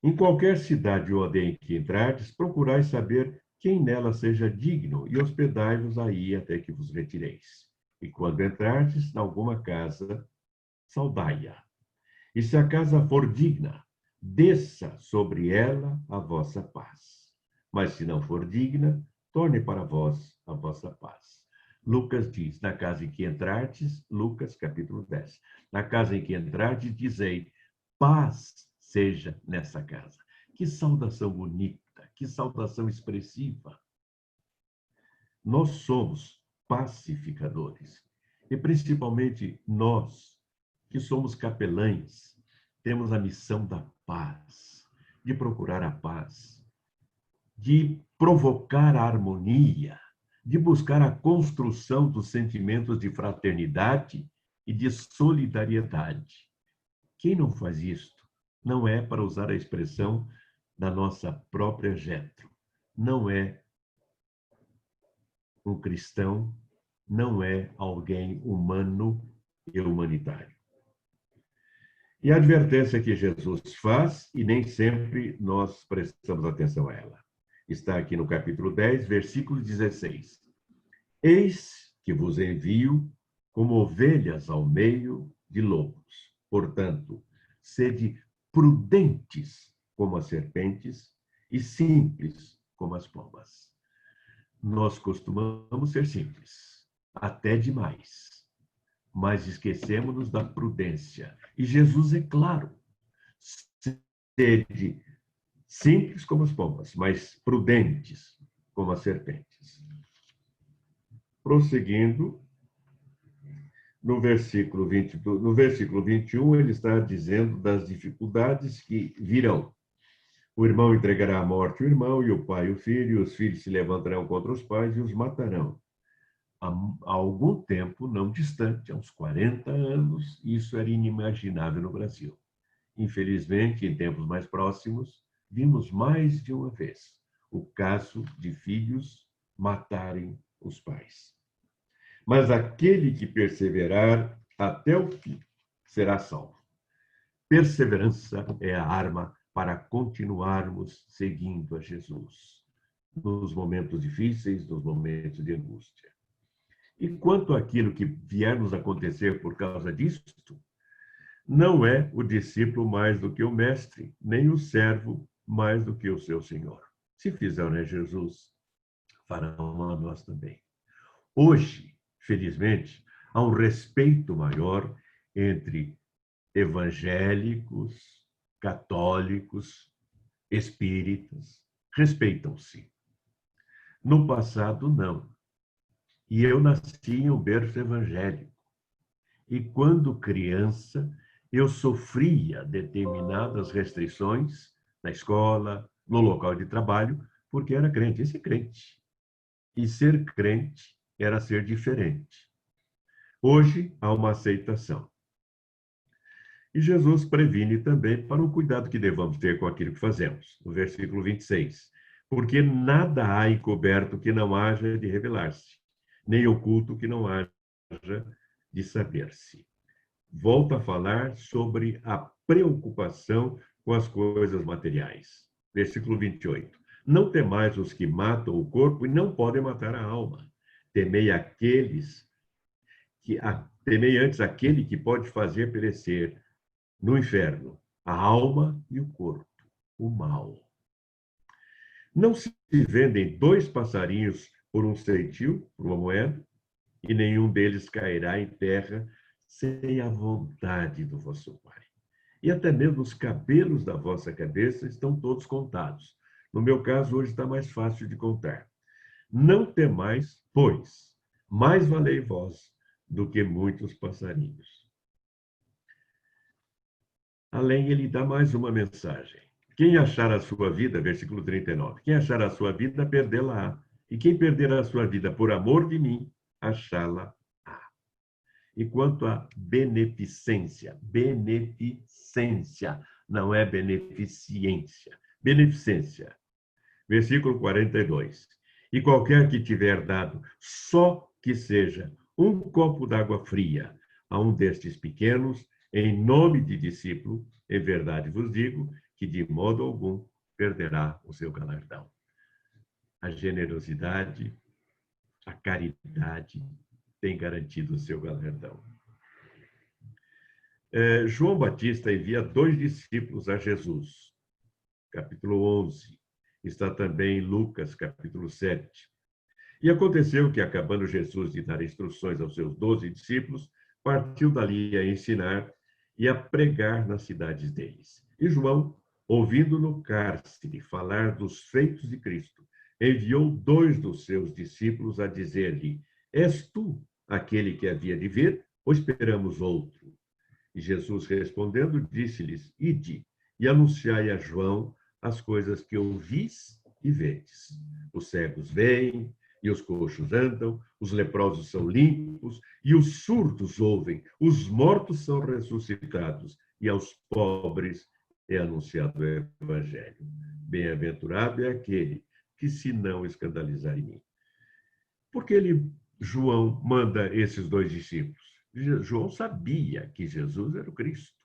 em qualquer cidade ou aldeia em que entrardes, procurai saber quem nela seja digno e hospedai-vos aí até que vos retireis. E quando entrardes em alguma casa, saudai-a. E se a casa for digna, desça sobre ela a vossa paz. Mas se não for digna, torne para vós a vossa paz. Lucas diz: na casa em que entrardes, Lucas capítulo 10, na casa em que entrardes, dizei: paz seja nessa casa. Que saudação bonita, que saudação expressiva. Nós somos pacificadores. E principalmente nós, que somos capelães, temos a missão da paz, de procurar a paz, de provocar a harmonia, de buscar a construção dos sentimentos de fraternidade e de solidariedade. Quem não faz isto não é, para usar a expressão da nossa própria Jetro, não é um cristão, não é alguém humano e humanitário. E a advertência que Jesus faz, e nem sempre nós prestamos atenção a ela, está aqui no capítulo 10, versículo 16. Eis que vos envio como ovelhas ao meio de lobos. Portanto, sede prudentes como as serpentes e simples como as pombas. Nós costumamos ser simples, até demais, mas esquecemos-nos da prudência. E Jesus é claro: sede simples como as pombas, mas prudentes como as serpentes. Prosseguindo, no versículo 21, ele está dizendo das dificuldades que virão. O irmão entregará à morte o irmão, e o pai o filho, e os filhos se levantarão contra os pais e os matarão. Há algum tempo, não distante, há uns 40 anos, isso era inimaginável no Brasil. Infelizmente, em tempos mais próximos, vimos mais de uma vez o caso de filhos matarem os pais. Mas aquele que perseverar até o fim será salvo. Perseverança é a arma para continuarmos seguindo a Jesus nos momentos difíceis, nos momentos de angústia. E quanto àquilo que vier nos acontecer por causa disto, não é o discípulo mais do que o mestre, nem o servo mais do que o seu senhor. Se fizeram a Jesus, farão a nós também. Hoje, felizmente, há um respeito maior entre evangélicos, católicos, espíritas. Respeitam-se. No passado, não. E eu nasci em um berço evangélico. E quando criança, eu sofria determinadas restrições na escola, no local de trabalho, porque era crente. Esse crente. E ser crente era ser diferente. Hoje há uma aceitação. E Jesus previne também para o cuidado que devamos ter com aquilo que fazemos. No versículo 26. Porque nada há encoberto que não haja de revelar-se, nem oculto que não haja de saber-se. Volta a falar sobre a preocupação com as coisas materiais. Versículo 28. Não temais os que matam o corpo e não podem matar a alma. Temei temei antes aquele que pode fazer perecer no inferno a alma e o corpo, o mal. Não se vendem 2 passarinhos por um ceitil, por uma moeda, e nenhum deles cairá em terra sem a vontade do vosso Pai. E até mesmo os cabelos da vossa cabeça estão todos contados. No meu caso, hoje está mais fácil de contar. Não temais, pois, mais valei vós do que muitos passarinhos. Além, ele dá mais uma mensagem. Quem achar a sua vida, versículo 39, quem achar a sua vida, perdê-la-á. E quem perder a sua vida por amor de mim, achá-la-á. E quanto à beneficência, não é beneficência, beneficência. Versículo 42. E qualquer que tiver dado, só que seja um copo d'água fria a um destes pequenos, em nome de discípulo, em verdade vos digo, que de modo algum perderá o seu galardão. A generosidade, a caridade tem garantido o seu galardão. João Batista envia 2 discípulos a Jesus, capítulo 11. Está também em Lucas, capítulo 7. E aconteceu que, acabando Jesus de dar instruções aos seus 12 discípulos, partiu dali a ensinar e a pregar nas cidades deles. E João, ouvindo no cárcere falar dos feitos de Cristo, enviou 2 dos seus discípulos a dizer-lhe: És tu aquele que havia de vir, ou esperamos outro? E Jesus, respondendo, disse-lhes: Ide e anunciai a João as coisas que ouvis e vedes. Os cegos veem, e os coxos andam, os leprosos são limpos, e os surdos ouvem, os mortos são ressuscitados, e aos pobres é anunciado o Evangelho. Bem-aventurado é aquele que se não escandalizar em mim. Por que João manda esses 2 discípulos? João sabia que Jesus era o Cristo.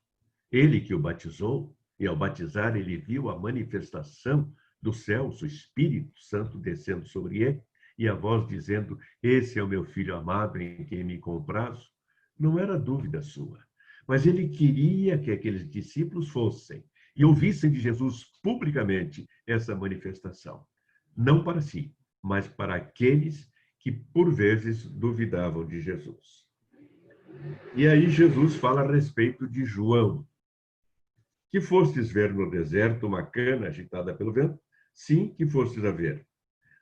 Ele que o batizou, e ao batizar ele viu a manifestação do céu, o Espírito Santo descendo sobre ele, e a voz dizendo: Esse é o meu filho amado em quem me comprazo. Não era dúvida sua, mas ele queria que aqueles discípulos fossem e ouvissem de Jesus publicamente essa manifestação. Não para si, mas para aqueles que por vezes duvidavam de Jesus. E aí Jesus fala a respeito de João. Que fostes ver no deserto uma cana agitada pelo vento? Sim, que fostes a ver.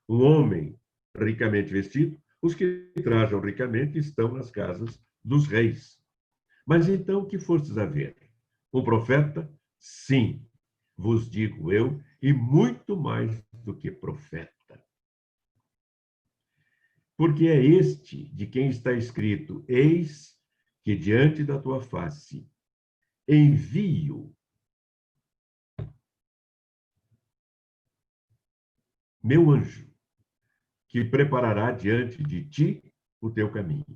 Um homem ricamente vestido? Os que trajam ricamente estão nas casas dos reis. Mas então, o que fostes a ver? Um profeta? Sim, vos digo eu, e muito mais do que profeta. Porque é este de quem está escrito: Eis que diante da tua face envio meu anjo, que preparará diante de ti o teu caminho.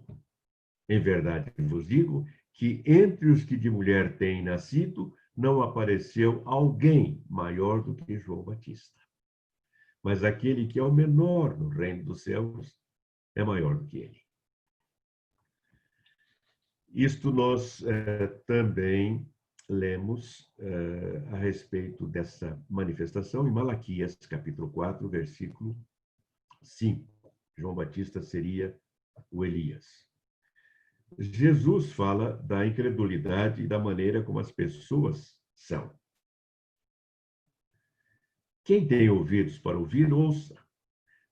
Em verdade vos digo que entre os que de mulher têm nascido, não apareceu alguém maior do que João Batista. Mas aquele que é o menor no reino dos céus é maior do que ele. Isto nós também lemos a respeito dessa manifestação em Malaquias, capítulo 4, versículo 5. João Batista seria o Elias. Jesus fala da incredulidade e da maneira como as pessoas são. Quem tem ouvidos para ouvir, ouça.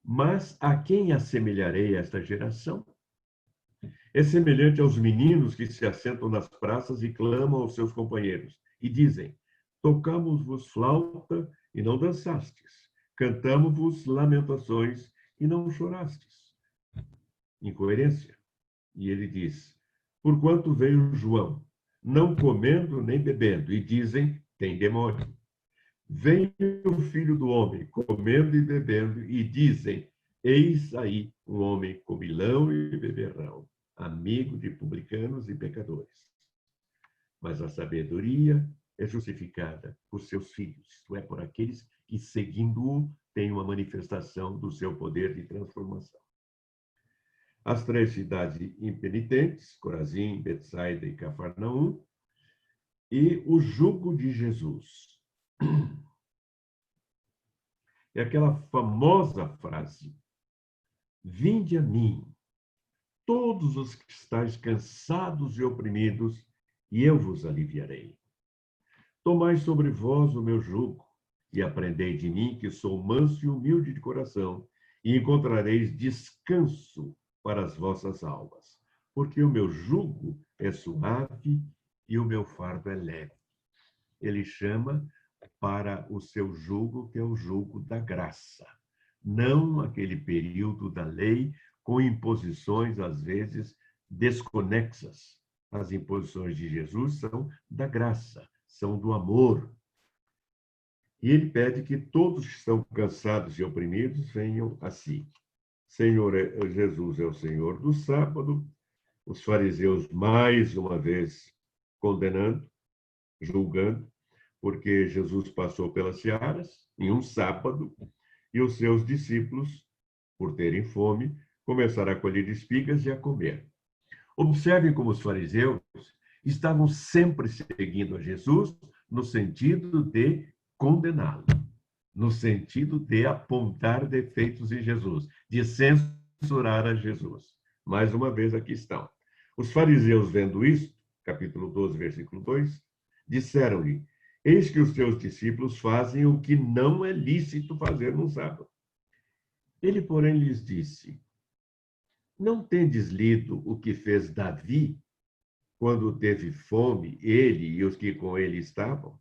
Mas a quem assemelharei esta geração? É semelhante aos meninos que se assentam nas praças e clamam aos seus companheiros e dizem: Tocamos-vos flauta e não dançastes, cantamos-vos lamentações e não chorastes. Incoerência. E ele diz: Porquanto veio João, não comendo nem bebendo, e dizem, tem demônio. Vem o Filho do Homem, comendo e bebendo, e dizem, eis aí um homem comilão e beberrão, amigo de publicanos e pecadores. Mas a sabedoria é justificada por seus filhos, isto é, por aqueles que, seguindo-o, têm uma manifestação do seu poder de transformação. As 3 cidades impenitentes, Corazim, Betsaida e Cafarnaum, e o jugo de Jesus. É aquela famosa frase, vinde a mim, todos os que estáis cansados e oprimidos, e eu vos aliviarei. Tomai sobre vós o meu jugo, e aprendei de mim, que sou manso e humilde de coração, e encontrareis descanso para as vossas almas, porque o meu jugo é suave e o meu fardo é leve. Ele chama para o seu jugo, que é o jugo da graça, não aquele período da lei com imposições, às vezes, desconexas. As imposições de Jesus são da graça, são do amor. E ele pede que todos que estão cansados e oprimidos venham a si. Senhor Jesus é o Senhor do sábado, os fariseus mais uma vez condenando, julgando, porque Jesus passou pelas searas em um sábado e os seus discípulos, por terem fome, começaram a colher espigas e a comer. Observem como os fariseus estavam sempre seguindo a Jesus no sentido de condená-lo, no sentido de apontar defeitos em Jesus, de censurar a Jesus. Mais uma vez aqui estão. Os fariseus, vendo isso, capítulo 12, versículo 2, disseram-lhe, eis que os teus discípulos fazem o que não é lícito fazer no sábado. Ele, porém, lhes disse, não tendes lido o que fez Davi quando teve fome, ele e os que com ele estavam?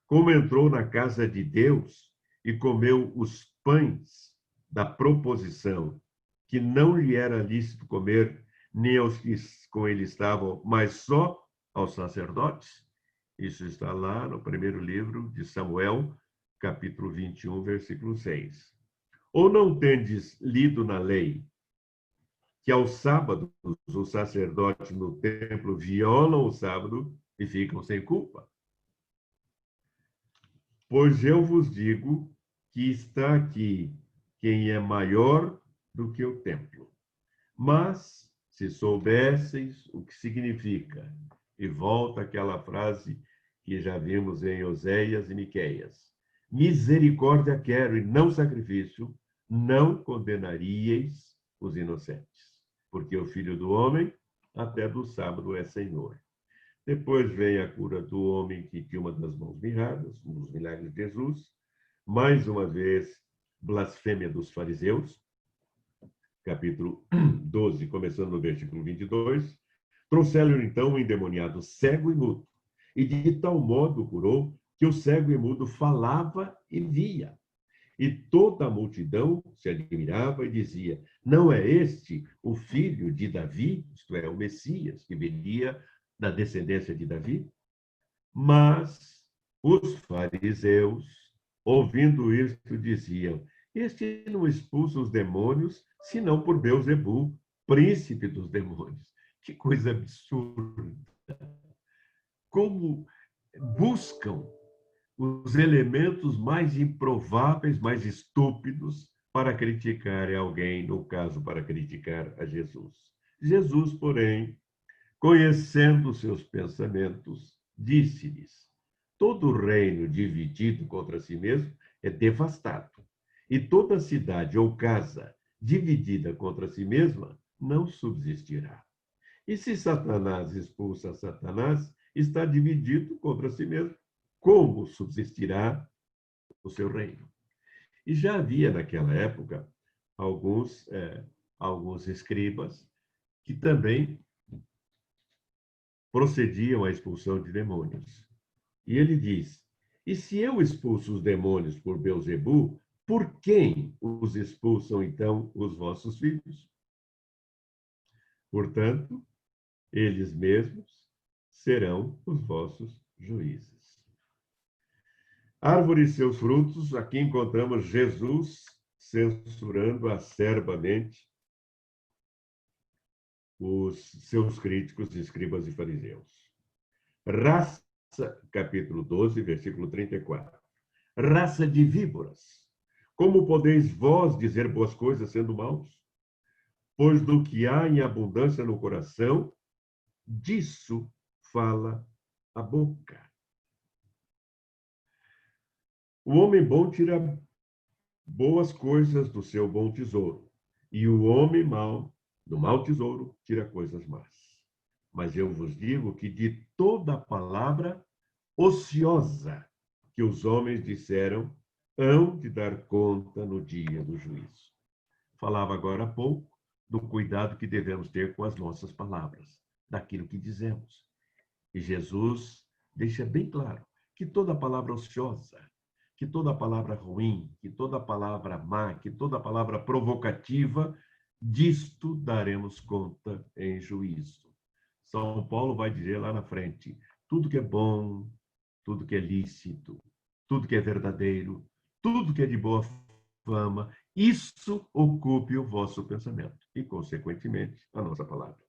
Como entrou na casa de Deus e comeu os pães da proposição, que não lhe era lícito comer nem aos que com ele estavam, mas só aos sacerdotes? Isso está lá no primeiro livro de Samuel, capítulo 21, versículo 6. Ou não tendes lido na lei que aos sábados os sacerdotes no templo violam o sábado e ficam sem culpa? Pois eu vos digo que está aqui quem é maior do que o templo. Mas, se soubesseis o que significa, e volta aquela frase que já vimos em Oséias e Miqueias, misericórdia quero e não sacrifício, não condenaríeis os inocentes, porque o Filho do Homem até do sábado é Senhor. Depois vem a cura do homem que tinha uma das mãos mirradas, um dos milagres de Jesus. Mais uma vez, blasfêmia dos fariseus, capítulo 12, começando no versículo 22. Trouxeram então um endemoniado cego e mudo, e de tal modo curou que o cego e mudo falava e via. E toda a multidão se admirava e dizia, não é este o filho de Davi, isto é, o Messias, que viria da descendência de Davi? Mas os fariseus, ouvindo isto, diziam, este não expulsa os demônios, senão por Beelzebu, príncipe dos demônios. Que coisa absurda! Como buscam os elementos mais improváveis, mais estúpidos, para criticar alguém, no caso, para criticar a Jesus. Jesus, porém, conhecendo seus pensamentos, disse-lhes, todo reino dividido contra si mesmo é devastado, e toda cidade ou casa dividida contra si mesma não subsistirá. E se Satanás expulsa Satanás, está dividido contra si mesmo. Como subsistirá o seu reino? E já havia naquela época alguns escribas que também procediam à expulsão de demônios. E ele diz, e se eu expulso os demônios por Beelzebu, por quem os expulsam então os vossos filhos? Portanto, eles mesmos serão os vossos juízes. Árvore e seus frutos, aqui encontramos Jesus censurando acerbamente os seus críticos, escribas e fariseus. Raça, capítulo 12, versículo 34. Raça de víboras, como podeis vós dizer boas coisas sendo maus? Pois do que há em abundância no coração, disso fala a boca. O homem bom tira boas coisas do seu bom tesouro, e o homem mau, do mau tesouro, tira coisas más. Mas eu vos digo que de toda palavra ociosa que os homens disseram, hão de dar conta no dia do juízo. Falava agora há pouco do cuidado que devemos ter com as nossas palavras, daquilo que dizemos. E Jesus deixa bem claro que toda palavra ociosa, que toda palavra ruim, que toda palavra má, que toda palavra provocativa, disto daremos conta em juízo. São Paulo vai dizer lá na frente, tudo que é bom, tudo que é lícito, tudo que é verdadeiro, tudo que é de boa fama, isso ocupe o vosso pensamento e, consequentemente, a nossa palavra.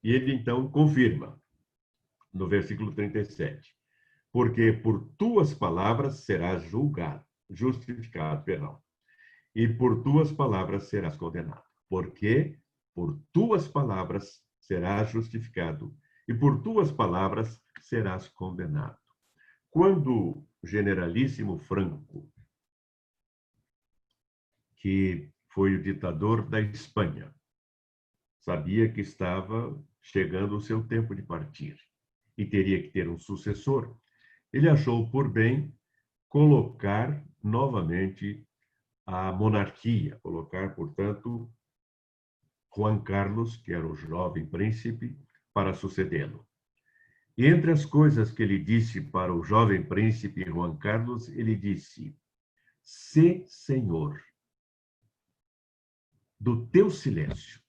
E ele, então, confirma, no versículo 37, porque por tuas palavras serás justificado, e por tuas palavras serás condenado. Porque por tuas palavras serás justificado, e por tuas palavras serás condenado. Quando o generalíssimo Franco, que foi o ditador da Espanha, sabia que estava chegando o seu tempo de partir e teria que ter um sucessor, ele achou por bem colocar novamente a monarquia, colocar, portanto, Juan Carlos, que era o jovem príncipe, para sucedê-lo. E entre as coisas que ele disse para o jovem príncipe Juan Carlos, ele disse: "Sê senhor do teu silêncio,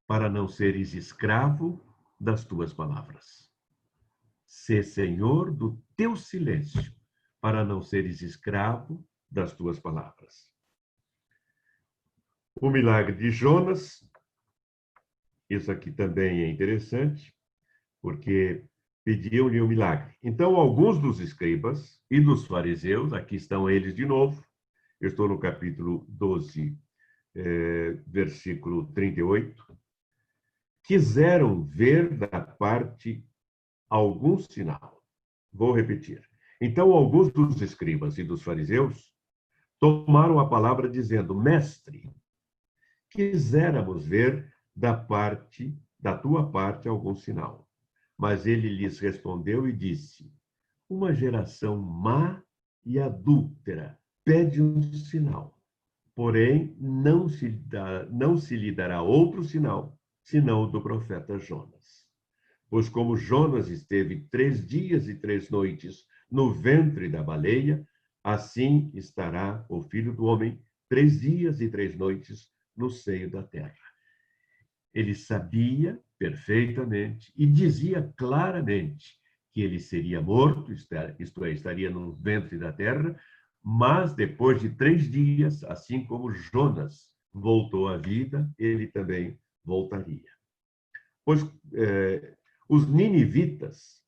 para não seres escravo das tuas palavras. Sê senhor do teu silêncio, para não seres escravo das tuas palavras." O milagre de Jonas, isso aqui também é interessante, porque pediam-lhe um milagre. Então, alguns dos escribas e dos fariseus, aqui estão eles de novo, eu estou no capítulo 12, versículo 38, quiseram ver da parte algum sinal. Vou repetir. Então, alguns dos escribas e dos fariseus tomaram a palavra dizendo: "Mestre, quiséramos ver da tua parte algum sinal." Mas ele lhes respondeu e disse: "Uma geração má e adúltera pede um sinal, porém não se lhe dará outro sinal, senão o do profeta Jonas. Pois como Jonas esteve 3 dias e 3 noites no ventre da baleia, assim estará o Filho do Homem 3 dias e 3 noites no seio da terra." Ele sabia perfeitamente e dizia claramente que ele seria morto, isto é, estaria no ventre da terra, mas depois de 3 dias, assim como Jonas voltou à vida, ele também voltaria. Pois os ninivitas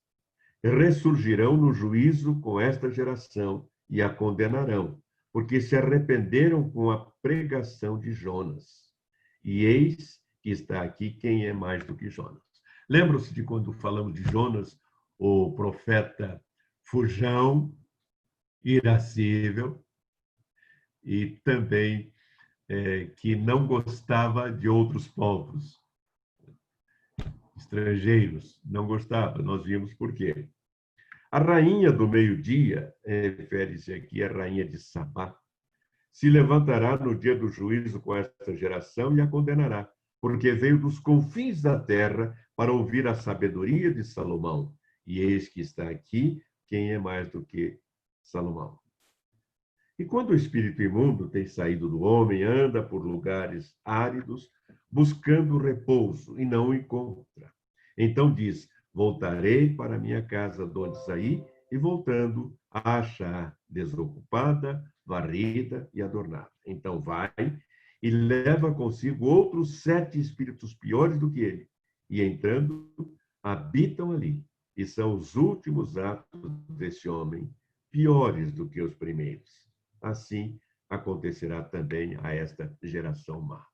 ressurgirão no juízo com esta geração e a condenarão, porque se arrependeram com a pregação de Jonas. E eis que está aqui quem é mais do que Jonas. Lembram-se de quando falamos de Jonas, o profeta fujão, irascível, e também que não gostava de outros povos, estrangeiros, não gostava. Nós vimos por quê. A rainha do meio-dia, refere-se aqui à rainha de Sabá, se levantará no dia do juízo com esta geração e a condenará, porque veio dos confins da terra para ouvir a sabedoria de Salomão. E eis que está aqui quem é mais do que Salomão. E quando o espírito imundo tem saído do homem, anda por lugares áridos, buscando repouso, e não o encontra. Então diz: Voltarei para minha casa de onde saí e, voltando, a achar desocupada, varrida e adornada. Então vai e leva consigo outros 7 espíritos piores do que ele, e entrando, habitam ali. E são os últimos atos desse homem piores do que os primeiros. Assim acontecerá também a esta geração má.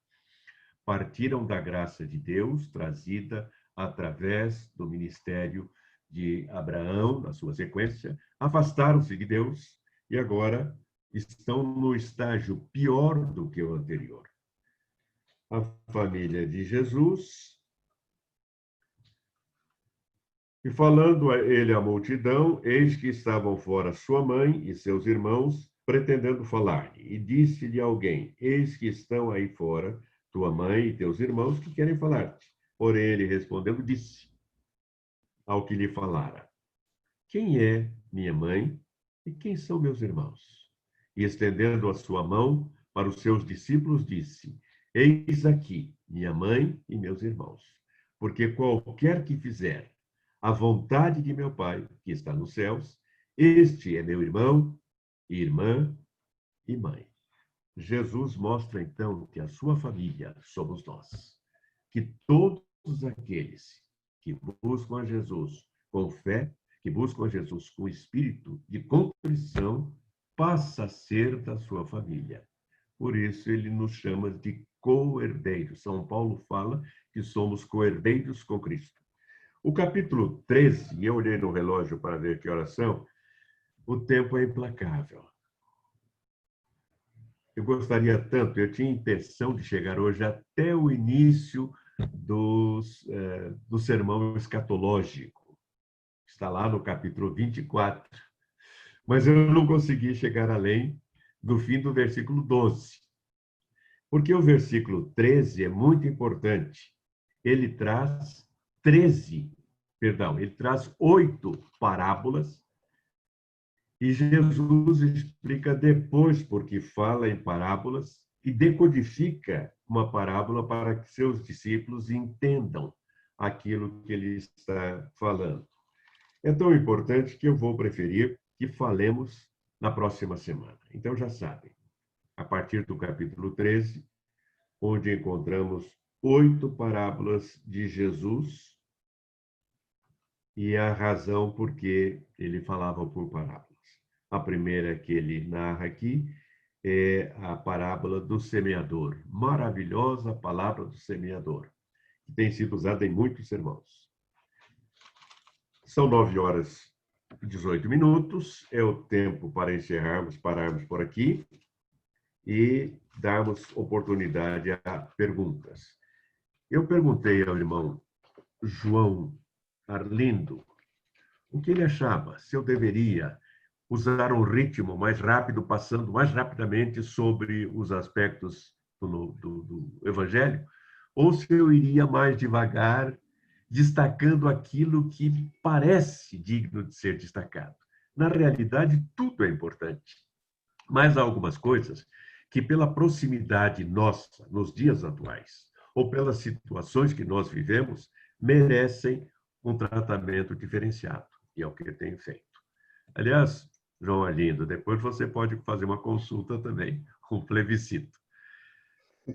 Partiram da graça de Deus, trazida através do ministério de Abraão, na sua sequência, afastaram-se de Deus e agora estão no estágio pior do que o anterior. A família de Jesus. E falando a ele à multidão, eis que estavam fora sua mãe e seus irmãos, pretendendo falar-lhe. E disse-lhe alguém: eis que estão aí fora tua mãe e teus irmãos que querem falar-te. Porém, ele respondendo, disse ao que lhe falara: quem é minha mãe e quem são meus irmãos? E estendendo a sua mão para os seus discípulos, disse: eis aqui minha mãe e meus irmãos. Porque qualquer que fizer a vontade de meu Pai, que está nos céus, este é meu irmão, irmã e mãe. Jesus mostra, então, que a sua família somos nós. Que todos aqueles que buscam a Jesus com fé, que buscam a Jesus com espírito de contrição, passa a ser da sua família. Por isso, ele nos chama de co-herdeiros. São Paulo fala que somos co-herdeiros com Cristo. O capítulo 13, eu olhei no relógio para ver que horas são, o tempo é implacável. Eu gostaria tanto, eu tinha intenção de chegar hoje até o início do sermão escatológico. Está lá no capítulo 24. Mas eu não consegui chegar além do fim do versículo 12. Porque o versículo 13 é muito importante. Ele traz 8 parábolas, e Jesus explica depois porque fala em parábolas e decodifica uma parábola para que seus discípulos entendam aquilo que ele está falando. É tão importante que eu vou preferir que falemos na próxima semana. Então já sabem, a partir do capítulo 13, onde encontramos 8 parábolas de Jesus e a razão por que ele falava por parábolas. A primeira que ele narra aqui é a parábola do semeador. Maravilhosa palavra do semeador, que tem sido usada em muitos sermões. São 9h18. É o tempo para encerrarmos, pararmos por aqui e darmos oportunidade a perguntas. Eu perguntei ao irmão João Arlindo o que ele achava, se eu deveria usar um ritmo mais rápido, passando mais rapidamente sobre os aspectos do Evangelho, ou se eu iria mais devagar, destacando aquilo que parece digno de ser destacado. Na realidade, tudo é importante, mas há algumas coisas que, pela proximidade nossa, nos dias atuais, ou pelas situações que nós vivemos, merecem um tratamento diferenciado, e é o que eu tenho feito. Aliás, João Arlindo, depois você pode fazer uma consulta também, um plebiscito.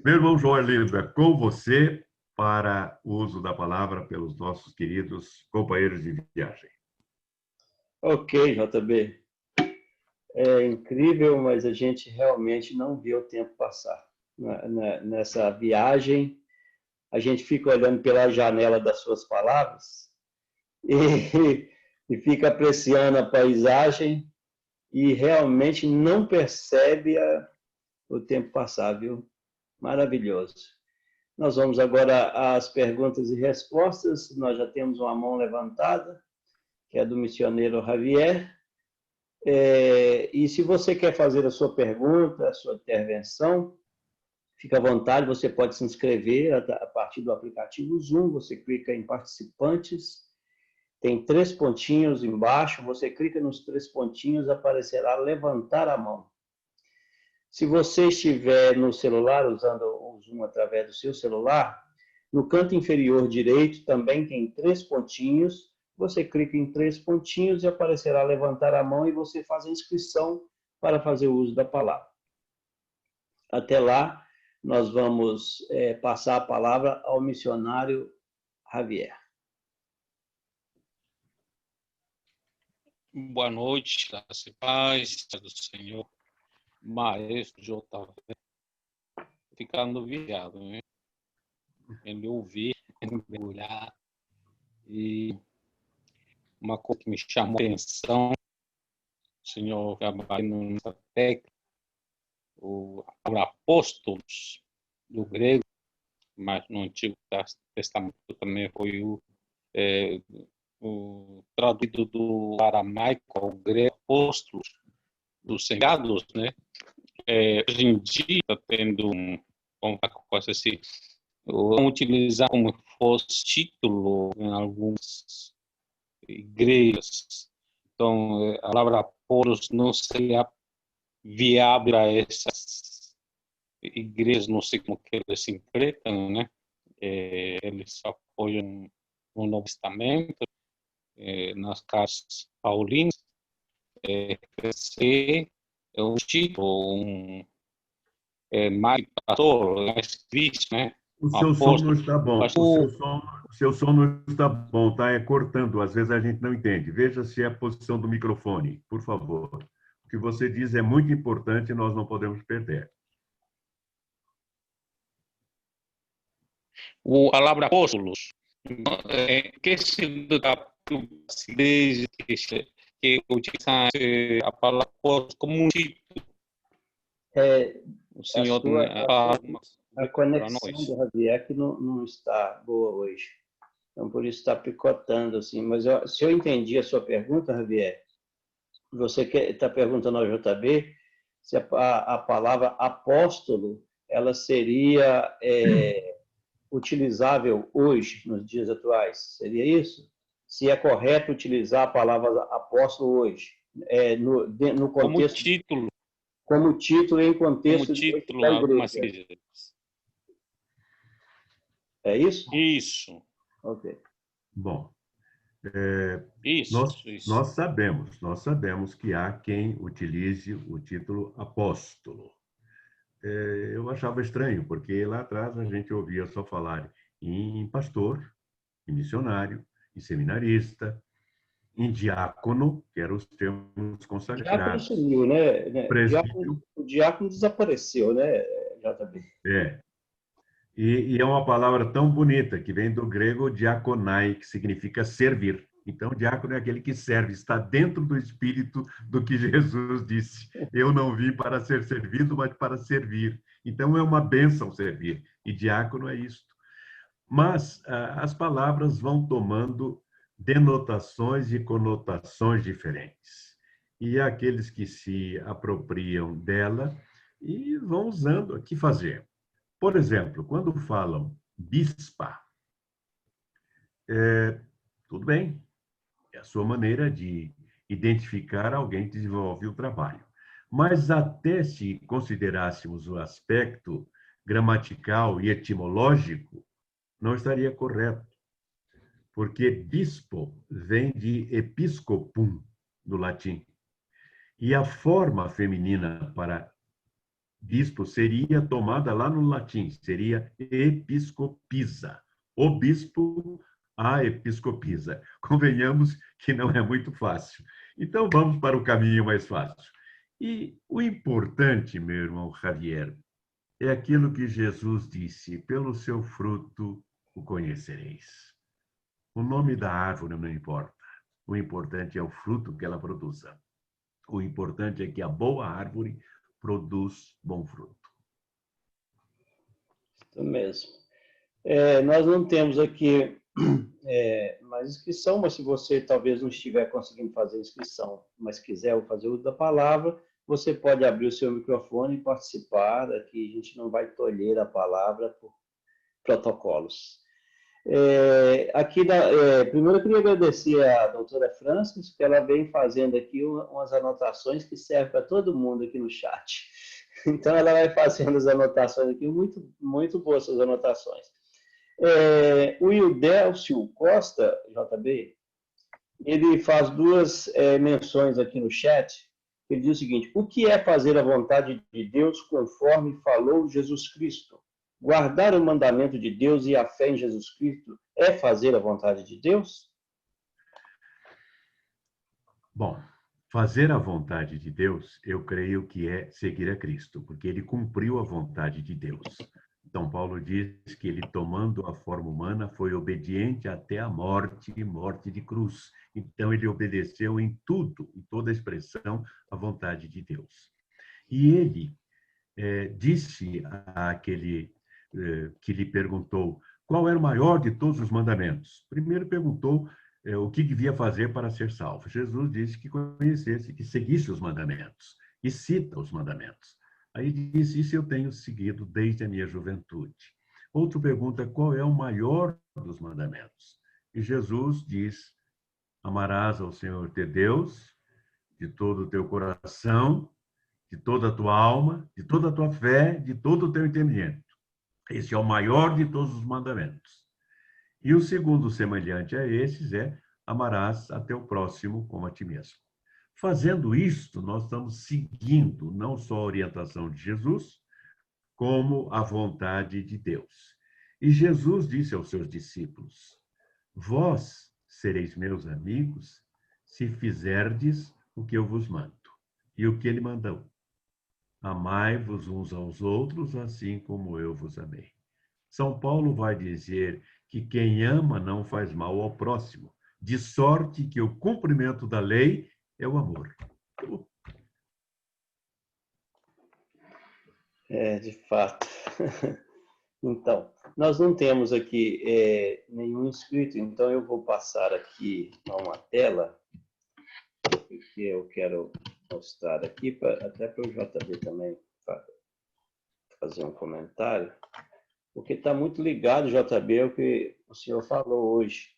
Meu irmão João Arlindo, é com você para o uso da palavra pelos nossos queridos companheiros de viagem. Ok, JB. É incrível, mas a gente realmente não vê o tempo passar. Nessa viagem, a gente fica olhando pela janela das suas palavras e fica apreciando a paisagem e realmente não percebe o tempo passar, viu? Maravilhoso. Nós vamos agora às perguntas e respostas. Nós já temos uma mão levantada, que é do missioneiro Javier. E se você quer fazer a sua pergunta, a sua intervenção, fica à vontade, você pode se inscrever a partir do aplicativo Zoom, você clica em participantes, tem 3 pontinhos embaixo, você clica nos 3 pontinhos, aparecerá levantar a mão. Se você estiver no celular, usando o Zoom através do seu celular, no canto inferior direito também tem 3 pontinhos, você clica em 3 pontinhos e aparecerá levantar a mão e você faz a inscrição para fazer o uso da palavra. Até lá, nós vamos passar a palavra ao missionário Javier. Boa noite, graça e paz do Senhor, Maestro JV, ficando vigiado, né? Ele ouvir, ele mergulhar, e uma coisa que me chamou a atenção, o Senhor trabalhando nessa técnica, o apóstolos do grego, mas no Antigo Testamento também foi o traduzido do aramaico ao grego, apóstolos dos engados, né? Hoje em dia está tendo uma coisa assim, vão utilizar como fosse título em algumas igrejas. Então, a palavra apóstolos não seria viável a essas igrejas, não sei como que eles se interpretam, né? Eles apoiam no Novo Testamento, nas cartas paulinas, ser um título, mais pastor, mais Cristo, né? O seu som não está bom. O seu som não está bom, tá? É cortando. Às vezes a gente não entende. Veja se é a posição do microfone, por favor. O que você diz é muito importante e nós não podemos perder. A palavra apóstolos, que se dá desde que utiliza a palavra apóstolos como um título. O Senhor a conexão do Javier que não está boa hoje. Então, por isso está picotando, assim. Mas se eu entendi a sua pergunta, Javier, você está perguntando ao JB se a palavra apóstolo ela seria utilizável hoje, nos dias atuais. Seria isso? Se é correto utilizar a palavra apóstolo hoje, no contexto... Como título em contexto da igreja. É isso? Isso. Ok. Bom, isso. Nós sabemos que há quem utilize o título apóstolo. Eu achava estranho, porque lá atrás a gente ouvia só falar em pastor, em missionário, em seminarista, em diácono, que eram os termos consagrados. Diácono sumiu, né? O diácono desapareceu, né, JB? E é uma palavra tão bonita, que vem do grego diakonai, que significa servir. Então, o diácono é aquele que serve, está dentro do espírito do que Jesus disse. Eu não vim para ser servido, mas para servir. Então, é uma bênção servir. E diácono é isto. Mas as palavras vão tomando denotações e conotações diferentes. E há aqueles que se apropriam dela e vão usando. O que fazer? Por exemplo, quando falam bispa, tudo bem, é a sua maneira de identificar alguém que desenvolve o trabalho. Mas até se considerássemos o aspecto gramatical e etimológico, não estaria correto. Porque bispo vem de episcopum, do latim. E a forma feminina para bispo seria tomada lá no latim, seria episcopisa. O bispo, a episcopisa. Convenhamos que não é muito fácil. Então, vamos para o caminho mais fácil. E o importante, meu irmão Javier, é aquilo que Jesus disse: pelo seu fruto o conhecereis. O nome da árvore não importa. O importante é o fruto que ela produza. O importante é que a boa árvore produz bom fruto. Isso mesmo. Nós não temos aqui mais inscrição, mas se você talvez não estiver conseguindo fazer inscrição, mas quiser fazer uso da palavra, você pode abrir o seu microfone e participar. Aqui a gente não vai tolher a palavra por protocolos. Primeiro eu queria agradecer à doutora Francis, que ela vem fazendo aqui umas anotações que servem para todo mundo aqui no chat. Então, ela vai fazendo as anotações aqui, muito, muito boas essas anotações. O Ildélcio Costa, JB, Ele faz duas menções aqui no chat. Ele diz o seguinte: o que é fazer a vontade de Deus conforme falou Jesus Cristo? Guardar o mandamento de Deus e a fé em Jesus Cristo é fazer a vontade de Deus? Bom, fazer a vontade de Deus, eu creio que é seguir a Cristo, porque ele cumpriu a vontade de Deus. São Paulo diz que ele, tomando a forma humana, foi obediente até a morte e morte de cruz. Então, ele obedeceu em tudo, em toda expressão, à vontade de Deus. E ele disse àquele que lhe perguntou qual era o maior de todos os mandamentos. Primeiro perguntou o que devia fazer para ser salvo. Jesus disse que conhecesse, que seguisse os mandamentos, e cita os mandamentos. Aí disse: isso eu tenho seguido desde a minha juventude. Outro pergunta: qual é o maior dos mandamentos? E Jesus diz: amarás ao Senhor teu Deus de todo o teu coração, de toda a tua alma, de toda a tua fé, de todo o teu entendimento. Esse é o maior de todos os mandamentos. E o segundo, semelhante a esses, é: amarás a teu próximo como a ti mesmo. Fazendo isto, nós estamos seguindo não só a orientação de Jesus, como a vontade de Deus. E Jesus disse aos seus discípulos: vós sereis meus amigos se fizerdes o que eu vos mando. E o que ele mandou? Amai-vos uns aos outros, assim como eu vos amei. São Paulo vai dizer que quem ama não faz mal ao próximo, de sorte que o cumprimento da lei é o amor. De fato. Então, nós não temos aqui nenhum inscrito, então eu vou passar aqui a uma tela que eu quero mostrar aqui, até para o JB também fazer um comentário, porque está muito ligado, JB, ao que o senhor falou hoje.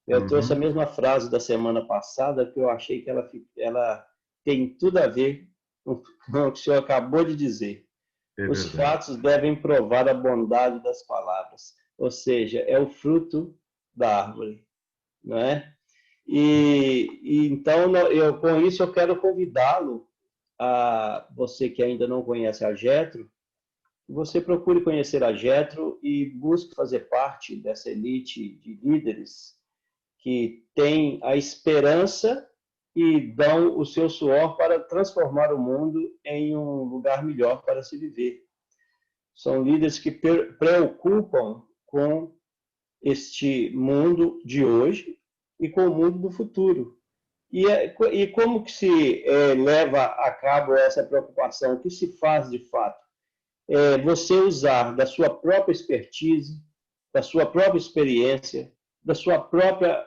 Eu trouxe a mesma frase da semana passada, que eu achei que ela tem tudo a ver com o que o senhor acabou de dizer. Os fatos devem provar a bondade das palavras, ou seja, é o fruto da árvore, não é? Então, com isso, eu quero convidá-lo, a você que ainda não conhece a Jetro, você procure conhecer a Jetro e busque fazer parte dessa elite de líderes que tem a esperança e dão o seu suor para transformar o mundo em um lugar melhor para se viver. São líderes que preocupam com este mundo de hoje e com o mundo do futuro. E como que se leva a cabo essa preocupação? O que se faz de fato? Você usar da sua própria expertise, da sua própria experiência, da sua própria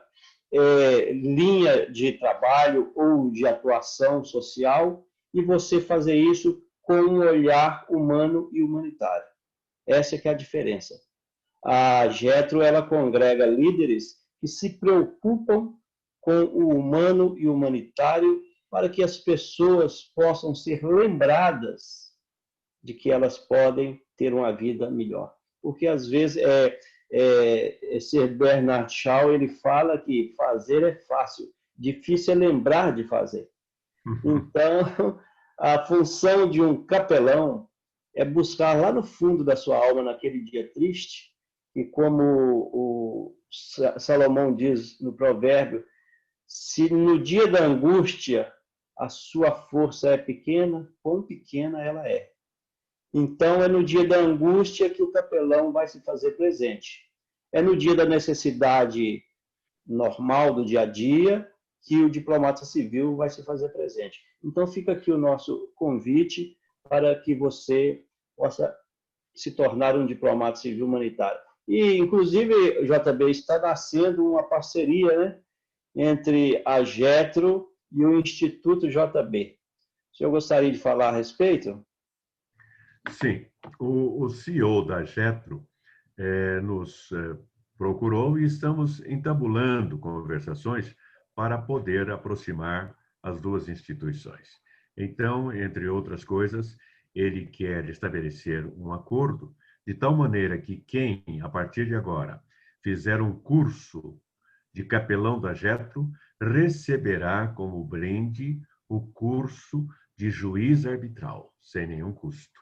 linha de trabalho ou de atuação social, e você fazer isso com um olhar humano e humanitário. Essa que é a diferença. A Jetro, ela congrega líderes que se preocupam com o humano e humanitário para que as pessoas possam ser lembradas de que elas podem ter uma vida melhor. Porque, às vezes, ser Bernard Shaw, ele fala que fazer é fácil, difícil é lembrar de fazer. Então, a função de um capelão é buscar lá no fundo da sua alma, naquele dia triste, e como o Salomão diz no provérbio, se no dia da angústia a sua força é pequena, quão pequena ela é. Então, é no dia da angústia que o capelão vai se fazer presente. É no dia da necessidade normal do dia a dia que o diplomata civil vai se fazer presente. Então, fica aqui o nosso convite para que você possa se tornar um diplomata civil humanitário. E, inclusive, JB, está nascendo uma parceria, né, entre a Jetro e o Instituto JB. O senhor gostaria de falar a respeito? Sim, o CEO da Jetro nos procurou e estamos entabulando conversações para poder aproximar as duas instituições. Então, entre outras coisas, ele quer estabelecer um acordo de tal maneira que quem, a partir de agora, fizer um curso de capelão da Jetro, receberá como brinde o curso de juiz arbitral, sem nenhum custo.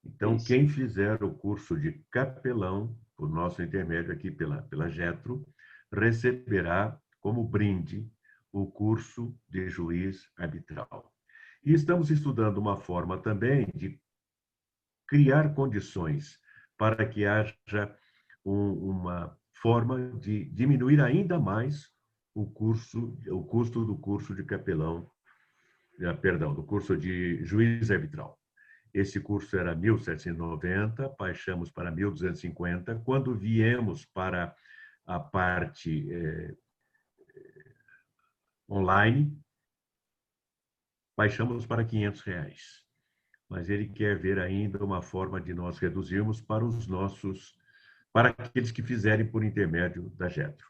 Então, Isso. quem fizer o curso de capelão, por nosso intermédio aqui pela Getro, receberá como brinde o curso de juiz arbitral. E estamos estudando uma forma também de criar condições para que haja uma forma de diminuir ainda mais o custo do curso de capelão, perdão, do curso de juiz arbitral. Esse curso era 1.790, baixamos para 1.250. Quando viemos para a parte online, baixamos para R$ 500. Mas ele quer ver ainda uma forma de nós reduzirmos para aqueles que fizerem por intermédio da Getro.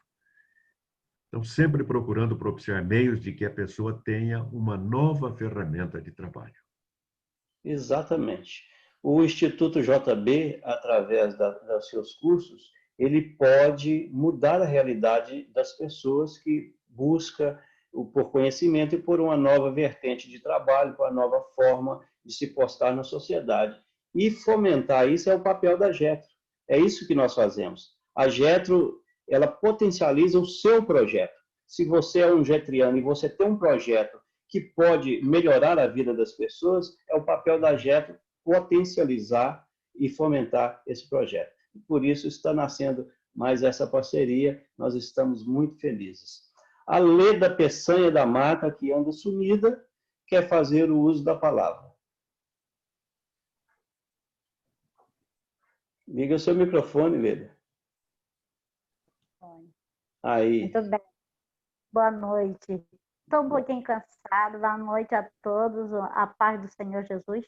Então, sempre procurando propiciar meios de que a pessoa tenha uma nova ferramenta de trabalho. Exatamente. O Instituto JB, através dos seus cursos, ele pode mudar a realidade das pessoas que buscam por conhecimento e por uma nova vertente de trabalho, por uma nova forma de se postar na sociedade. E fomentar isso é o papel da Getro. É isso que nós fazemos. A Getro, ela potencializa o seu projeto. Se você é um getriano e você tem um projeto que pode melhorar a vida das pessoas, é o papel da Getro potencializar e fomentar esse projeto. E por isso está nascendo mais essa parceria, nós estamos muito felizes. A Leda Peçanha da Mata, que anda sumida, quer fazer o uso da palavra. Liga o seu microfone, Leda. Aí. Muito bem. Boa noite. Estou um pouquinho cansada. Boa noite a todos. A paz do Senhor Jesus.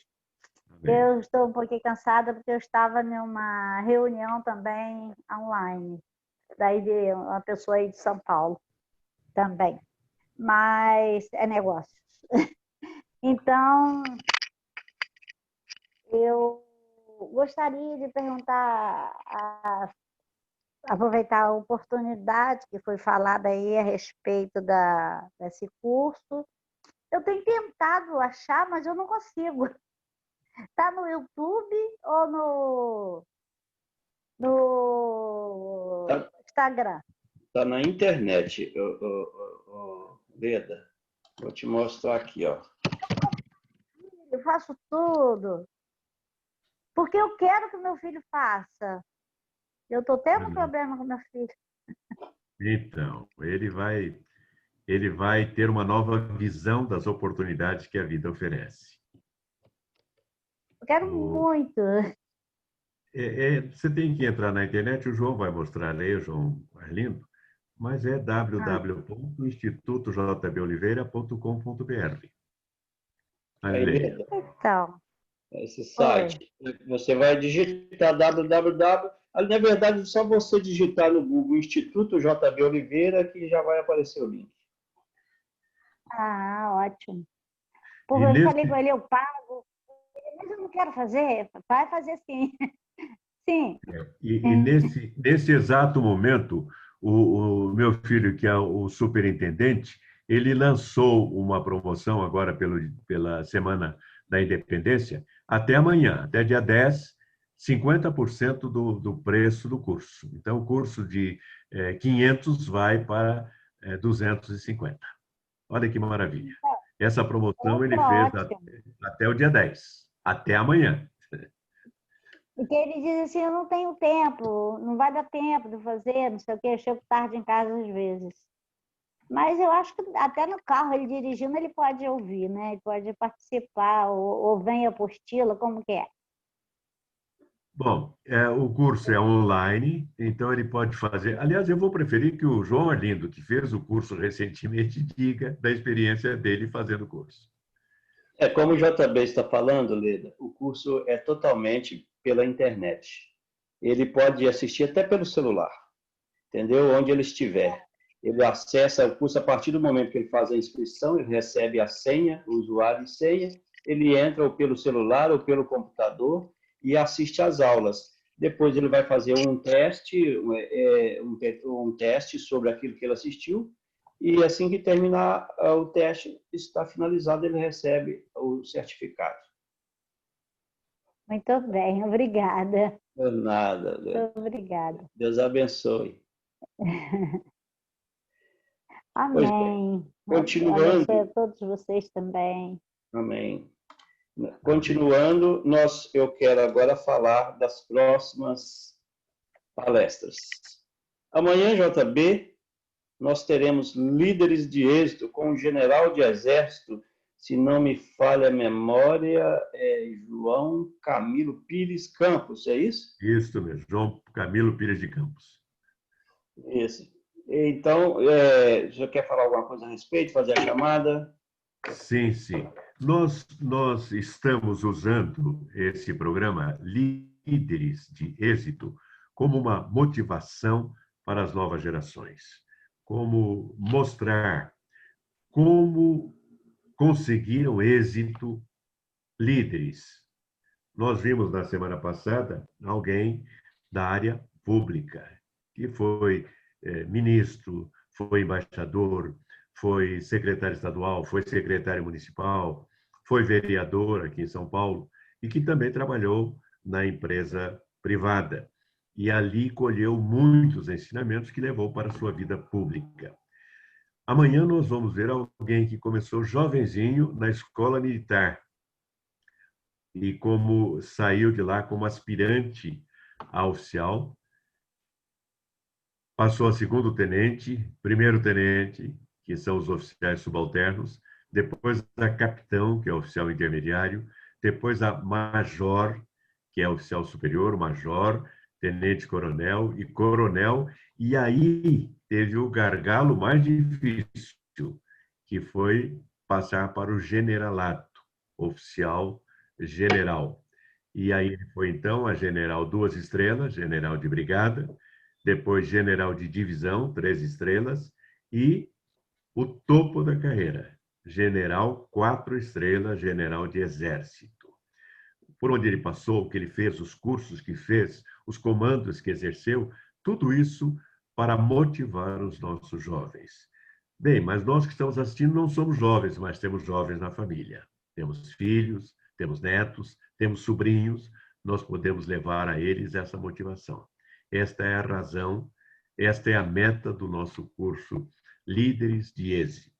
Amém. Eu estou um pouquinho cansada porque eu estava numa reunião também online. Daí de uma pessoa aí de São Paulo também. Mas é negócios. Então, eu gostaria de perguntar, aproveitar a oportunidade que foi falada aí a respeito desse curso. Eu tenho tentado achar, mas eu não consigo. Está no YouTube ou no Instagram? Está na internet, Leda. Vou te mostrar aqui, ó. Eu faço tudo. Porque eu quero que meu filho faça. Eu estou tendo um problema com meu filho. Então, ele vai ter uma nova visão das oportunidades que a vida oferece. Eu quero muito. Você tem que entrar na internet, o João vai mostrar aí, o João Arlindo, mas é www.institutojboliveira.com.br. Então, esse site, você vai digitar www. Na verdade, é só você digitar no Google Instituto JB Oliveira que já vai aparecer o link. Ah, ótimo. Porque eu falei com ele, eu pago, mas eu não quero fazer. Vai fazer sim. Sim. E nesse exato momento, o meu filho, que é o superintendente, ele lançou uma promoção agora pela Semana da Independência, até amanhã, até dia 10, 50% do preço do curso. Então, o curso de 500 vai para 250. Olha que maravilha. Essa promoção ele fez até o dia 10, até amanhã. Porque ele diz assim, eu não tenho tempo, não vai dar tempo de fazer, não sei o quê, eu chego tarde em casa às vezes. Mas eu acho que até no carro, ele dirigindo, ele pode ouvir, né? Ele pode participar, ou vem a apostila, como que é? Bom, o curso é online, então ele pode fazer... Aliás, eu vou preferir que o João Arlindo, que fez o curso recentemente, diga da experiência dele fazendo o curso. Como o JB está falando, Leda, o curso é totalmente pela internet. Ele pode assistir até pelo celular, entendeu? Onde ele estiver. Ele acessa o curso a partir do momento que ele faz a inscrição, ele recebe a senha, o usuário e senha, ele entra ou pelo celular ou pelo computador e assiste às aulas. Depois ele vai fazer um teste sobre aquilo que ele assistiu e assim que terminar o teste, está finalizado, ele recebe o certificado. Muito bem, obrigada. De nada. Muito obrigada. Deus abençoe. Amém. Continuando. Abençoe a todos vocês também. Amém. Continuando, eu quero agora falar das próximas palestras. Amanhã, JB, nós teremos líderes de êxito com o general de exército, se não me falha a memória, João Camilo Pires Campos, é isso? Isso mesmo, João Camilo Pires de Campos. Isso. Então, já quer falar alguma coisa a respeito, fazer a chamada? Sim, sim. Nós estamos usando esse programa Líderes de Êxito como uma motivação para as novas gerações, como mostrar como conseguiram êxito líderes. Nós vimos na semana passada alguém da área pública, que foi ministro, foi embaixador, foi secretário estadual, foi secretário municipal, foi vereador aqui em São Paulo e que também trabalhou na empresa privada. E ali colheu muitos ensinamentos que levou para a sua vida pública. Amanhã nós vamos ver alguém que começou jovenzinho na escola militar e como saiu de lá como aspirante a oficial, passou a segundo tenente, primeiro tenente, que são os oficiais subalternos, depois a capitão, que é o oficial intermediário, depois a major, que é oficial superior, major, tenente-coronel e coronel, e aí teve o gargalo mais difícil, que foi passar para o generalato, oficial general. E aí ele foi, então, a general 2 estrelas, general de brigada, depois general de divisão, 3 estrelas, e o topo da carreira, general 4 estrelas, general de exército. Por onde ele passou, o que ele fez, os cursos que fez, os comandos que exerceu, tudo isso para motivar os nossos jovens. Bem, mas nós que estamos assistindo não somos jovens, mas temos jovens na família. Temos filhos, temos netos, temos sobrinhos, nós podemos levar a eles essa motivação. Esta é a razão, esta é a meta do nosso curso Líderes de Êxito.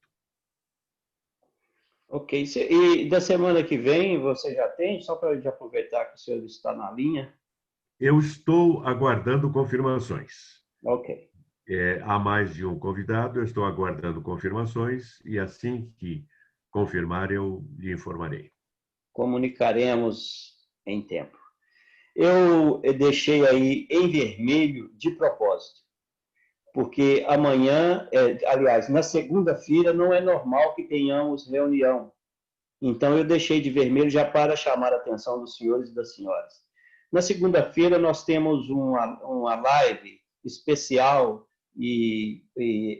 Ok. E da semana que vem você já tem? Só para a gente aproveitar que o senhor está na linha. Eu estou aguardando confirmações. Ok. Há mais de um convidado, eu estou aguardando confirmações e assim que confirmar eu lhe informarei. Comunicaremos em tempo. Eu deixei aí em vermelho de propósito, porque amanhã, aliás, na segunda-feira não é normal que tenhamos reunião. Então, eu deixei de vermelho já para chamar a atenção dos senhores e das senhoras. Na segunda-feira, nós temos uma live especial e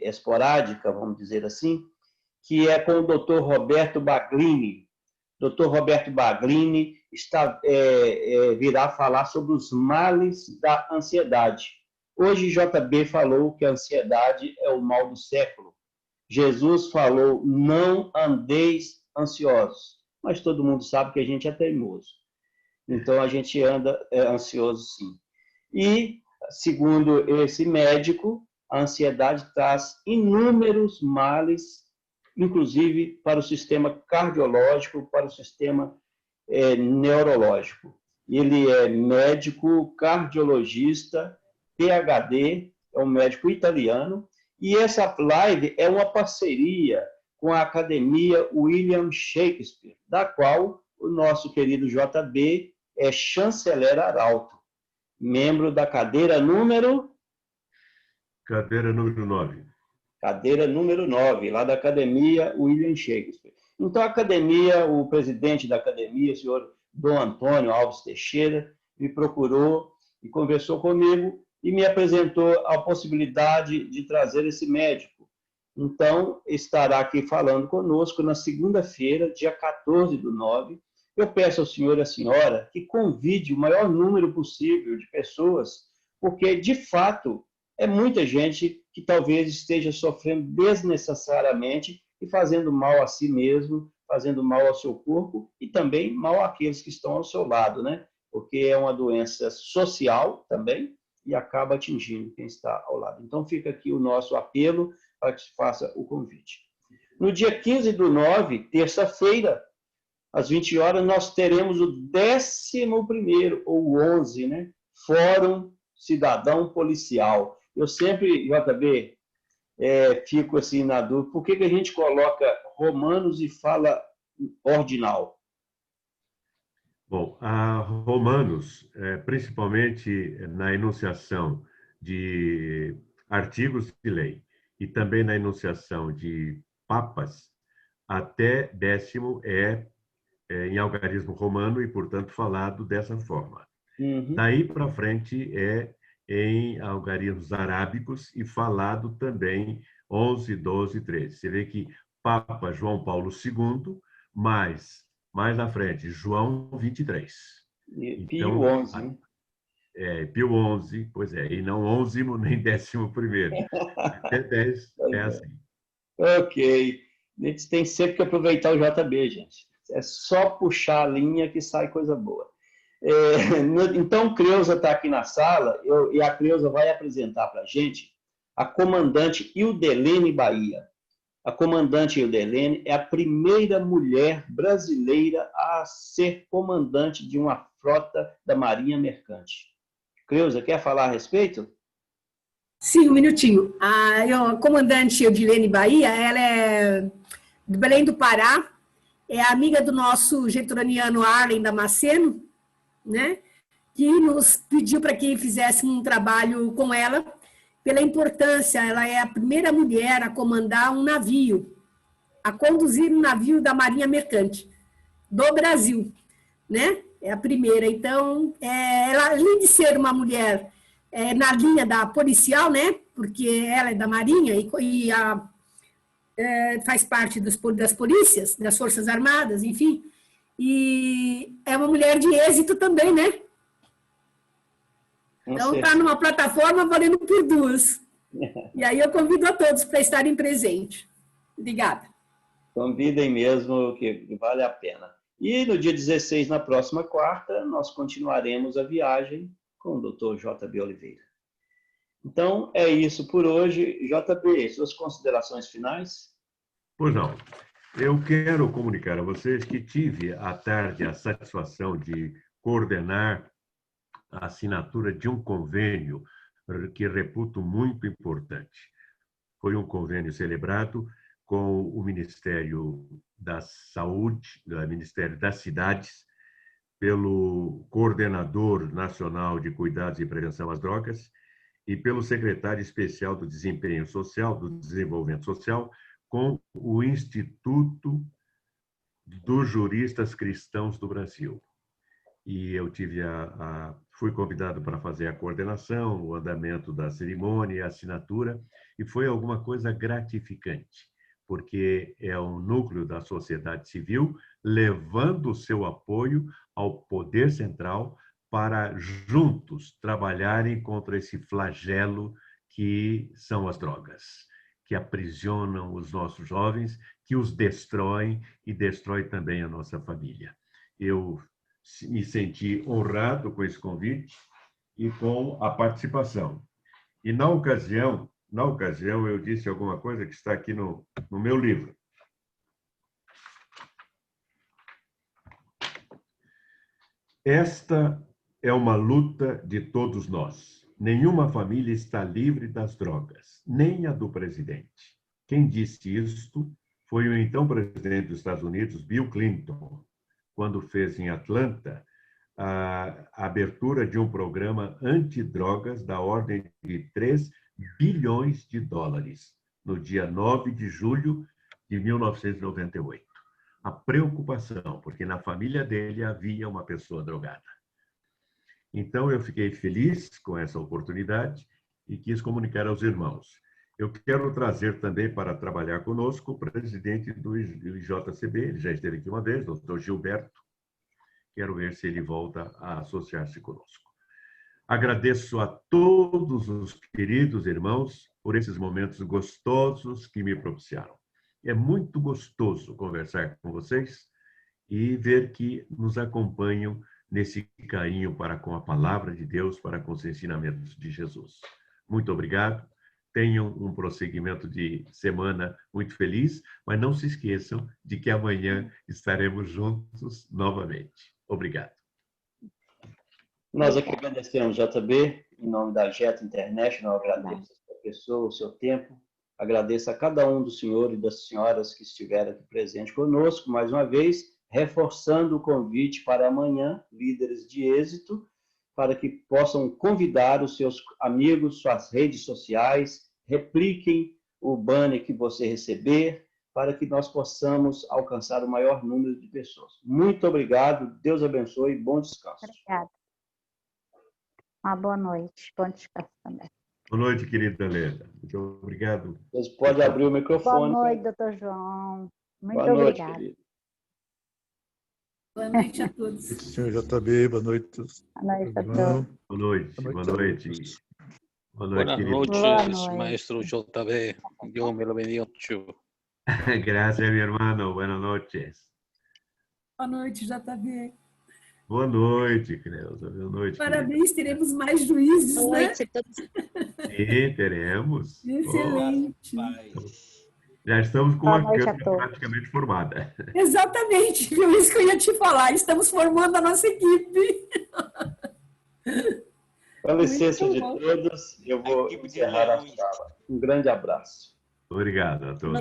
esporádica, vamos dizer assim, que é com o Dr. Roberto Baglini. Dr. Roberto Baglini virá falar sobre os males da ansiedade. Hoje, JB falou que a ansiedade é o mal do século. Jesus falou, não andeis ansiosos. Mas todo mundo sabe que a gente é teimoso. Então, a gente anda ansioso, sim. E, segundo esse médico, a ansiedade traz inúmeros males, inclusive para o sistema cardiológico, para o sistema neurológico. Ele é médico, cardiologista, PhD, é um médico italiano, e essa live é uma parceria com a Academia William Shakespeare, da qual o nosso querido JB é chanceler arauto, membro da cadeira número... Cadeira número 9. Cadeira número 9, lá da Academia William Shakespeare. Então, a academia, o presidente da academia, o senhor Dom Antônio Alves Teixeira, me procurou e conversou comigo e me apresentou a possibilidade de trazer esse médico. Então, estará aqui falando conosco na segunda-feira, dia 14/9. Eu peço ao senhor e à senhora que convide o maior número possível de pessoas, porque, de fato, é muita gente que talvez esteja sofrendo desnecessariamente e fazendo mal a si mesmo, fazendo mal ao seu corpo e também mal àqueles que estão ao seu lado, né? Porque é uma doença social também e acaba atingindo quem está ao lado. Então, fica aqui o nosso apelo para que se faça o convite. No dia 15/9, terça-feira, às 20 horas, nós teremos o 11º, ou 11, né? Fórum Cidadão Policial. Eu sempre, JB, fico assim na dúvida, por que a gente coloca Romanos e fala ordinal? Bom, a Romanos, principalmente na enunciação de artigos de lei e também na enunciação de papas, até 10º em algarismo romano e, portanto, falado dessa forma. Uhum. Daí para frente é em algarismos arábicos e falado também 11, 12, 13. Você vê que Papa João Paulo II, mais à frente, João 23. Pio Então, 11. Pio 11, pois é, e não 11º nem 11º. Até 10 é assim. Ok. A gente tem sempre que aproveitar o JB, gente. É só puxar a linha que sai coisa boa. Então, Creuza está aqui na sala e a Creuza vai apresentar para a gente a comandante Ildelene Bahia. A comandante Ildelene é a primeira mulher brasileira a ser comandante de uma frota da Marinha Mercante. Creuza, quer falar a respeito? Sim, um minutinho. A comandante Ildelene Bahia, ela é de Belém do Pará, é amiga do nosso getoraniano Arlen Damasceno, né? Que nos pediu para que fizéssemos um trabalho com ela, pela importância, ela é a primeira mulher a comandar um navio, a conduzir um navio da Marinha Mercante do Brasil, né? É a primeira. Então, ela, além de ser uma mulher na linha da policial, né? Porque ela é da Marinha e faz parte das polícias, das Forças Armadas, enfim, e é uma mulher de êxito também, né? Então, está numa plataforma valendo por duas. E aí eu convido a todos para estarem presentes. Obrigada. Convidem mesmo, que vale a pena. E no dia 16, na próxima quarta, nós continuaremos a viagem com o Dr. JB Oliveira. Então, é isso por hoje. JB, suas considerações finais? Pois não. Eu quero comunicar a vocês que tive à tarde a satisfação de coordenar a assinatura de um convênio que reputo muito importante. Foi um convênio celebrado com o Ministério da Saúde, o Ministério das Cidades, pelo Coordenador Nacional de Cuidados e Prevenção às Drogas e pelo Secretário Especial do Desempenho Social, do Desenvolvimento Social, com o Instituto dos Juristas Cristãos do Brasil. E eu fui convidado para fazer a coordenação, o andamento da cerimônia, a assinatura, e foi alguma coisa gratificante, porque é um núcleo da sociedade civil levando o seu apoio ao poder central para juntos trabalharem contra esse flagelo que são as drogas, que aprisionam os nossos jovens, que os destroem e destrói também a nossa família. Eu me senti honrado com esse convite e com a participação. E na ocasião eu disse alguma coisa que está aqui no meu livro. Esta é uma luta de todos nós. Nenhuma família está livre das drogas, nem a do presidente. Quem disse isto foi o então presidente dos Estados Unidos, Bill Clinton, quando fez em Atlanta a abertura de um programa antidrogas da ordem de 3 bilhões de dólares, no dia 9 de julho de 1998. A preocupação, porque na família dele havia uma pessoa drogada. Então, eu fiquei feliz com essa oportunidade e quis comunicar aos irmãos. Eu quero trazer também para trabalhar conosco o presidente do IJCB, ele já esteve aqui uma vez, doutor Gilberto. Quero ver se ele volta a associar-se conosco. Agradeço a todos os queridos irmãos por esses momentos gostosos que me propiciaram. É muito gostoso conversar com vocês e ver que nos acompanham nesse carinho para com a palavra de Deus, para com os ensinamentos de Jesus. Muito obrigado. Tenham um prosseguimento de semana muito feliz, mas não se esqueçam de que amanhã estaremos juntos novamente. Obrigado. Nós aqui agradecemos, JB, em nome da Jeta International, agradeço a sua pessoa, o seu tempo, agradeço a cada um dos senhores e das senhoras que estiveram aqui presentes conosco, mais uma vez, reforçando o convite para amanhã, líderes de êxito, para que possam convidar os seus amigos, suas redes sociais, repliquem o banner que você receber, para que nós possamos alcançar o maior número de pessoas. Muito obrigado, Deus abençoe e bom descanso. Obrigada. Uma boa noite, bom descanso também. Boa noite, querida Leda. Muito obrigado. Você pode abrir o Boa microfone. noite, doutor João. Muito Boa noite, obrigada. querido. Boa noite a todos. Senhor JB, boa noite. Boa noite a Irmão. todos. Boa noite. Boa noite. Boa noite, Buenas querido. noches, Boa noite. maestro JB. Dios me lo bendiga mucho. Gracias, mi hermano. Buenas noches. Boa noite, JB. Boa noite, Creuza. Boa noite. Parabéns, teremos mais juízes, Boa né? noite a todos. Sim, teremos. Excelente. Já estamos com Boa a noite a câmera todos. praticamente formada. Exatamente, viu? Isso que eu ia te falar. Estamos formando a nossa equipe. Com licença Muito de bom. todos, eu vou encerrar a sala. Um grande abraço. Obrigado a todos.